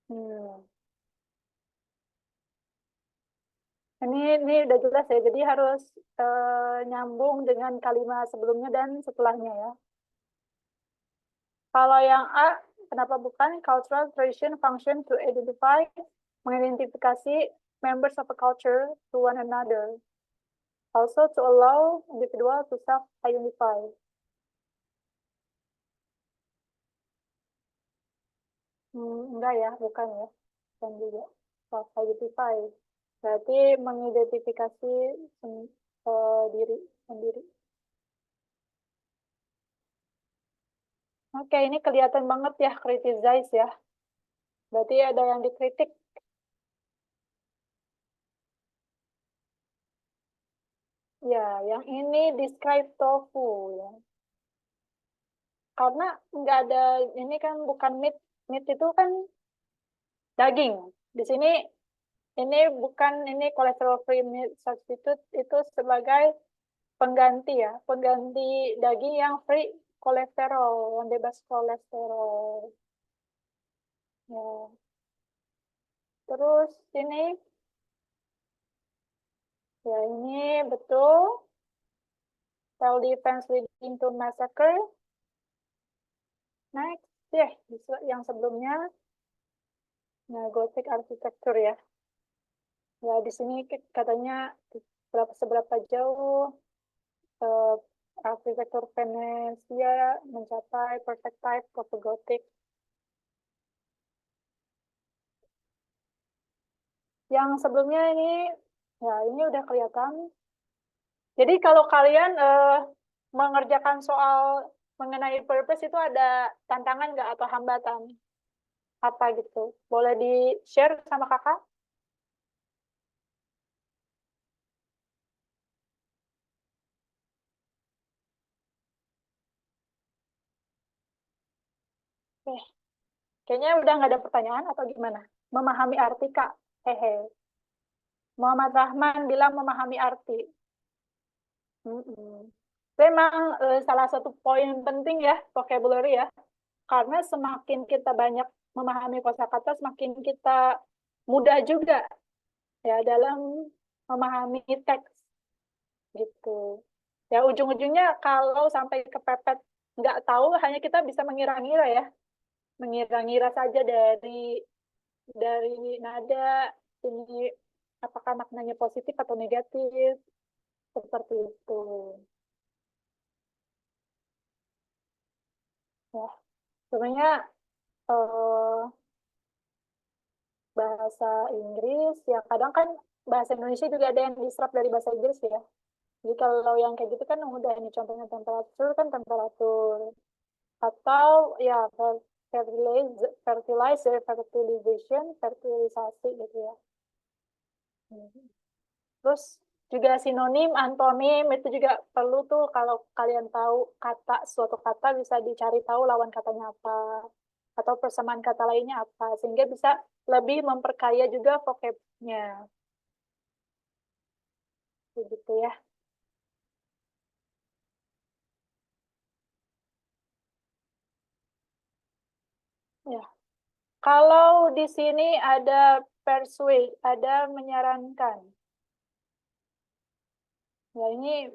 Speaker 1: Hmm. Ini udah jelas ya, jadi harus nyambung dengan kalimat sebelumnya dan setelahnya ya. Kalau yang A, kenapa bukan? Cultural tradition function to identify, mengidentifikasi members of a culture to one another. Also to allow individual to self-identify. Enggak ya, bukan ya. Dan juga self-identify. Berarti mengidentifikasi diri sendiri. Oke, ini kelihatan banget ya, criticize ya. Berarti ada yang dikritik. Ya, yang ini describe tofu ya. Karena nggak ada, ini kan bukan meat. Meat itu kan daging. Di sini ini bukan ini cholesterol free meat substitute, itu sebagai pengganti ya, pengganti daging yang free kolesterol, yang bebas kolesterol. Ya. Terus ya ini betul. Self-defense leading to massacre. Next, yang sebelumnya, nah Gothic architecture ya. Ya di sini katanya seberapa jauh arsitektur Venesia mencapai perfect type of the Gothic. Yang sebelumnya ini udah kelihatan. Jadi kalau kalian mengerjakan soal mengenai purpose itu ada tantangan nggak atau hambatan apa gitu? Boleh di-share sama kakak? Oke. Kayaknya udah nggak ada pertanyaan atau gimana? Memahami arti kak? Hehe. Muhammad Rahman bilang memahami arti. Memang salah satu poin penting ya, vocabulary ya. Karena semakin kita banyak memahami kosakata, semakin kita mudah juga ya dalam memahami teks gitu. Ya ujung-ujungnya kalau sampai kepepet nggak tahu, hanya kita bisa mengira-ngira ya, mengira-ngira saja dari nada ini apakah maknanya positif atau negatif, seperti itu. Ya, sebenarnya eh, bahasa Inggris ya kadang kan bahasa Indonesia juga ada yang diserap dari bahasa Inggris ya. Jadi kalau yang kayak gitu kan udah ini contohnya temperatur kan temperatur atau ya fertilization, fertilisasi gitu ya. Terus juga sinonim, antonim itu juga perlu tuh kalau kalian tahu kata suatu kata bisa dicari tahu lawan katanya apa atau persamaan kata lainnya apa sehingga bisa lebih memperkaya juga vocabnya. Begitu ya. Ya. Kalau di sini ada persuade, ada menyarankan. Ya ini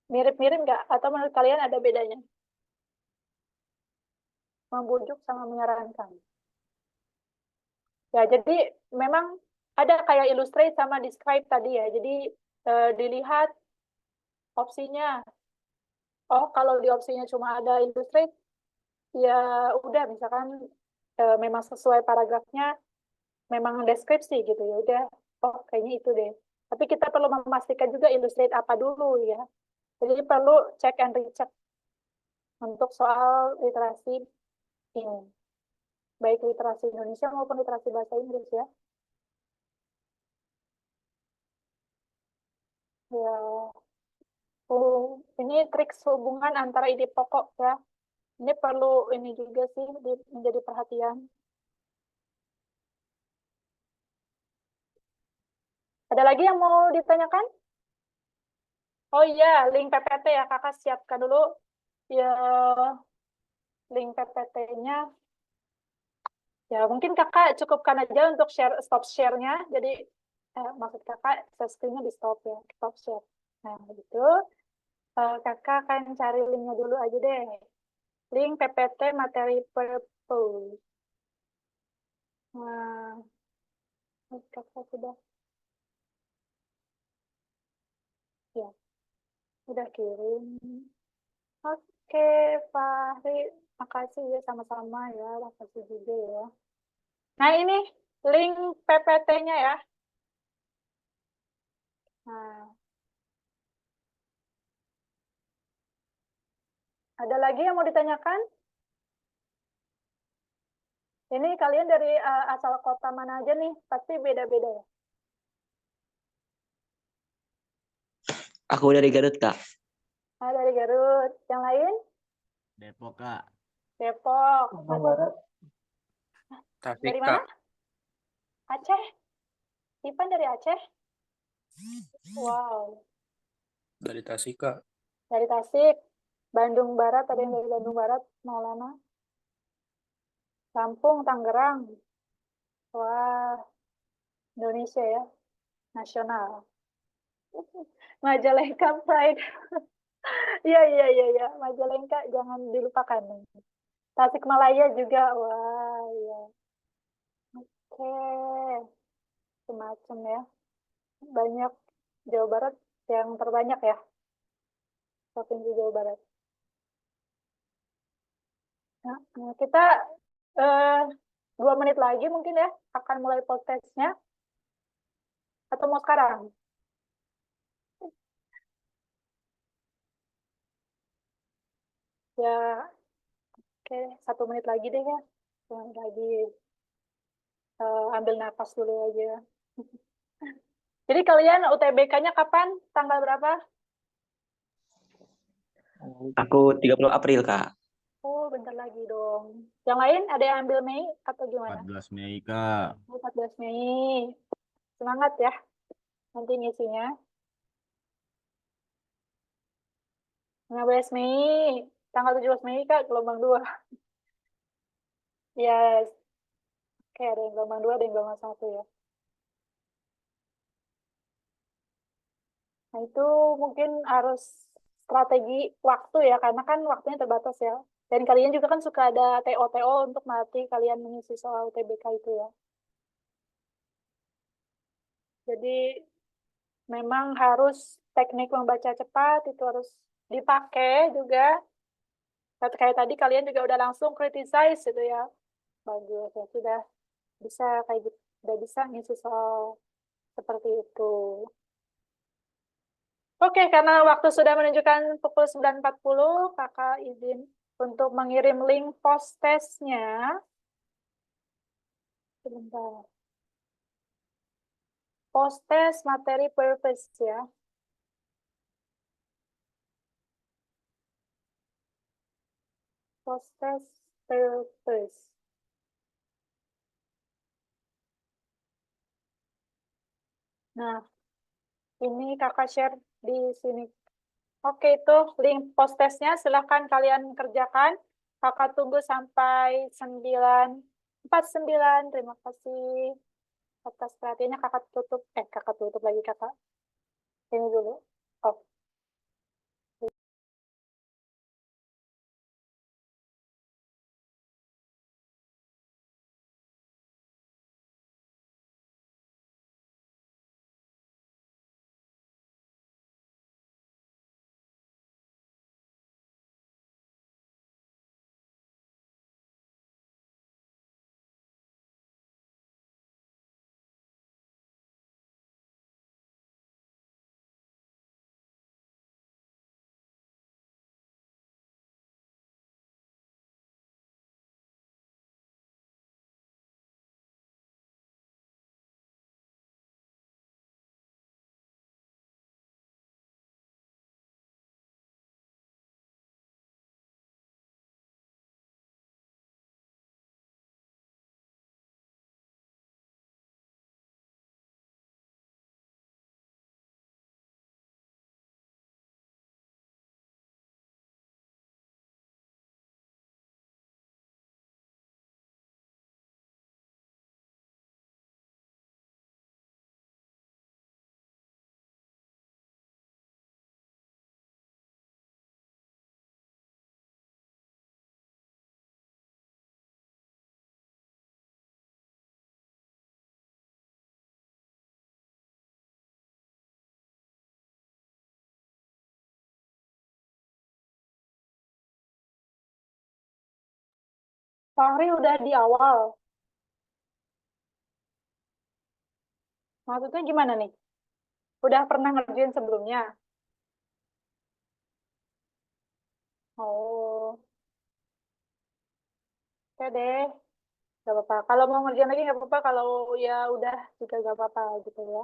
Speaker 1: mirip-mirip nggak? Atau menurut kalian ada bedanya? Membujuk sama menyarankan. Ya, jadi memang ada kayak illustrate sama describe tadi ya. Jadi dilihat opsinya. Oh, kalau di opsinya cuma ada illustrate, ya udah misalkan memang sesuai paragrafnya, memang deskripsi gitu ya. Udah, oh kayaknya itu deh. Tapi kita perlu memastikan juga illustrate apa dulu ya. Jadi perlu check and recheck untuk soal literasi ini. Baik literasi Indonesia maupun literasi bahasa Inggris ya. Ya, ini trik hubungan antara ide pokok ya. Ini perlu ini juga sih menjadi perhatian. Ada lagi yang mau ditanyakan? Oh iya, link PPT ya, kakak siapkan dulu ya link PPT-nya. Ya mungkin kakak cukupkan aja untuk share stop share-nya. Jadi maksud kakak screen-nya di stop ya, stop share. Nah gitu, kakak akan cari linknya dulu aja deh. Link PPT materi purpose. Nah, kakak sudah ya, udah kirim. Oke, Fahri, makasih ya sama-sama ya, makasih juga ya. Nah ini link PPT-nya ya. Nah, ada lagi yang mau ditanyakan? Ini kalian dari asal kota mana aja nih? Pasti beda-beda ya.
Speaker 3: Aku dari Garut, Kak.
Speaker 1: Nah, dari Garut. Yang lain?
Speaker 4: Depok, Kak.
Speaker 1: Depok.
Speaker 5: Barat.
Speaker 1: Dari
Speaker 5: Tasik,
Speaker 1: mana?
Speaker 5: Kak.
Speaker 1: Aceh. Ipan dari Aceh. Wow.
Speaker 5: Dari Tasik, Kak.
Speaker 1: Dari Tasik. Bandung Barat, ada yang dari Bandung Barat. Maulana. Lampung, Tangerang. Wah, Indonesia ya. Nasional. Majalengka Pride. Iya, iya, iya, iya. Majalengka jangan dilupakan. Tasikmalaya juga. Wah, iya. Oke. Semacam ya. Banyak Jawa Barat yang terbanyak ya. Provinsi Jawa Barat. Nah, kita eh, 2 menit lagi mungkin ya akan mulai podcastnya. Atau mau sekarang? Ya, oke. 1 menit lagi deh ya. 1 menit lagi. Ambil nafas dulu aja. Jadi kalian UTBK-nya kapan? Tanggal berapa?
Speaker 3: Aku 30 April, Kak.
Speaker 1: Oh, bentar lagi dong. Yang lain ada yang ambil Mei atau gimana?
Speaker 4: 14 Mei, Kak.
Speaker 1: 14 Mei. Semangat ya. Nanti ngisinya. 15 Mei. Tanggal 17 Mei, Kak, gelombang 2. Yes. Oke, ada yang gelombang 2, ada yang gelombang 1 ya. Nah, itu mungkin harus strategi waktu ya, karena kan waktunya terbatas ya. Dan kalian juga kan suka ada TO-TO untuk melatih kalian mengisi soal UTBK itu ya. Jadi memang harus teknik membaca cepat itu harus dipakai juga. Kayak tadi kalian juga udah langsung criticize itu ya. Bagus ya, sudah bisa kayak gitu. Udah bisa ngisi soal seperti itu. Oke, karena waktu sudah menunjukkan pukul 9.40, kakak izin untuk mengirim link post testnya. Sebentar. Post test materi purpose ya. Post test purpose. Nah, ini kakak share di sini. Oke, itu link post testnya. Silahkan kalian kerjakan. Kakak tunggu sampai 9.49. Terima kasih atas perhatiannya. Kakak tutup lagi kakak. Ini dulu. Oh. Fahri udah di awal. Maksudnya gimana nih? Udah pernah ngerjain sebelumnya? Oh, oke deh. Gak apa-apa. Kalau mau ngerjain lagi gak apa-apa. Kalau ya udah juga gak apa-apa gitu ya.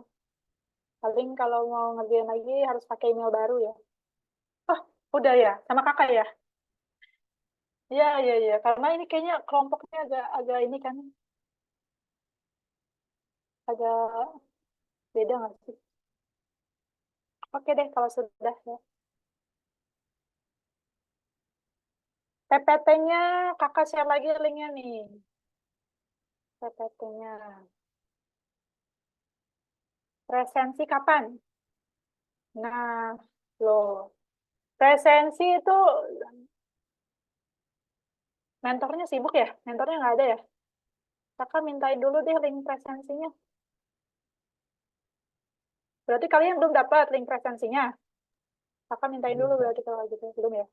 Speaker 1: Paling kalau mau ngerjain lagi harus pakai email baru ya. Oh, udah ya. Sama kakak ya? Iya, iya, iya. Karena ini kayaknya kelompoknya agak agak ini kan. Agak beda nggak sih? Oke deh kalau sudah ya. PPT-nya kakak share lagi linknya nih. PPT-nya. Presensi kapan? Nah, loh. Presensi itu mentornya sibuk ya? Mentornya nggak ada ya? Kakak mintain dulu deh link presensinya. Berarti kalian belum dapat link presensinya? Kakak mintain dulu berarti kalau gitu. Belum ya?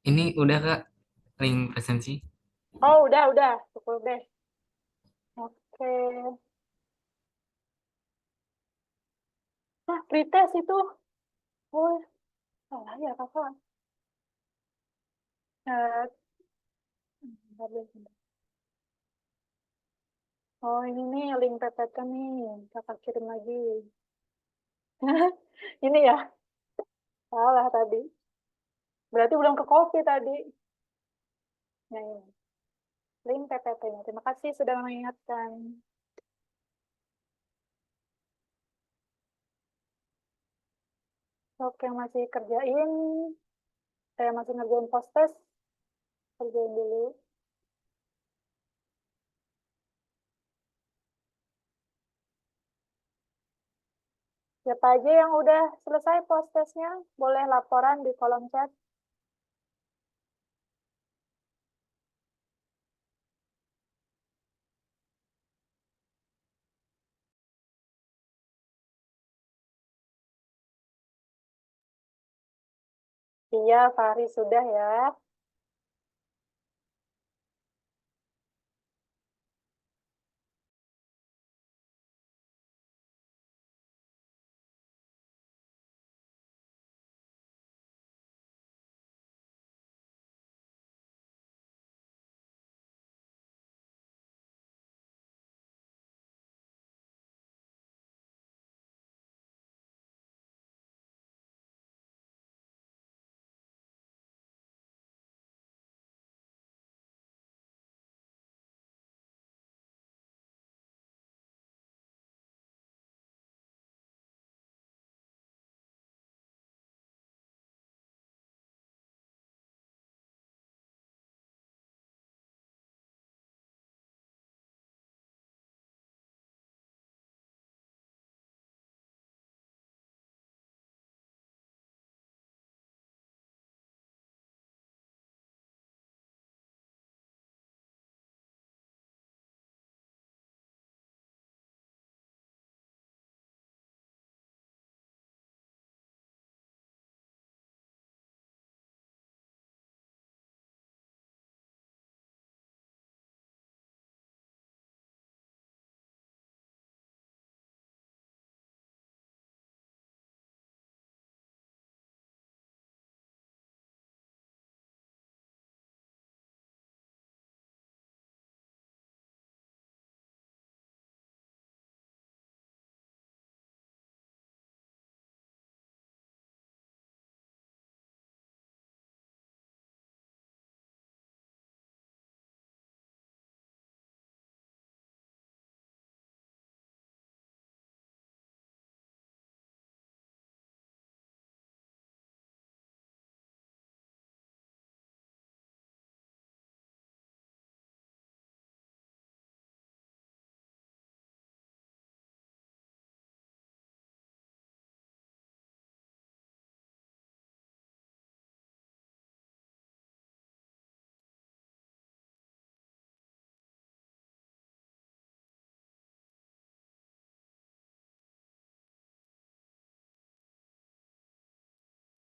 Speaker 2: Ini udah Kak, link presensi.
Speaker 1: Oh, udah. Cukup deh. Oke. Nah, pretest itu. Oh, salah ya kakak. Eh, bentar deh, bentar. Oh, ini nih link PPT nih. Kakak kirim lagi. Ini ya, salah tadi. Berarti belum ke copy tadi. Nah, ini. Link PPT-nya. Terima kasih sudah mengingatkan. Oke, yang masih kerjain. Saya masih ngerjain post test. Kerjain dulu. Siapa aja yang udah selesai post testnya, boleh laporan di kolom chat. Iya, Fahri sudah ya.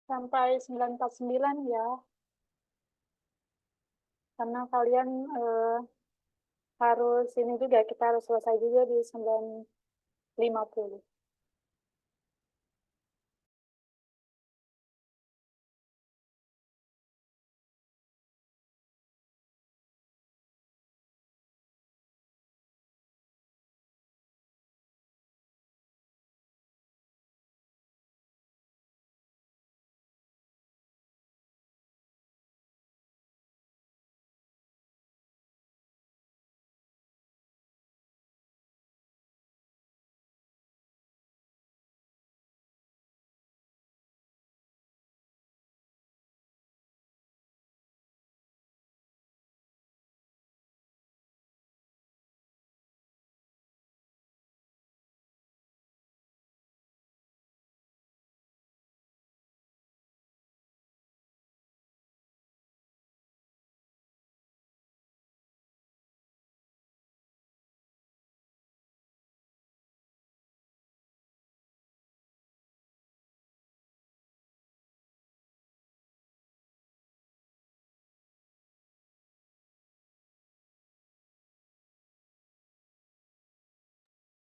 Speaker 1: Sampai 949 ya. Karena kalian harus ini juga, kita harus selesai juga di 9.50.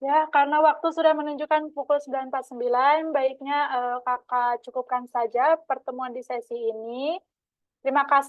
Speaker 1: Ya, karena waktu sudah menunjukkan pukul 9.49, baiknya kakak cukupkan saja pertemuan di sesi ini. Terima kasih.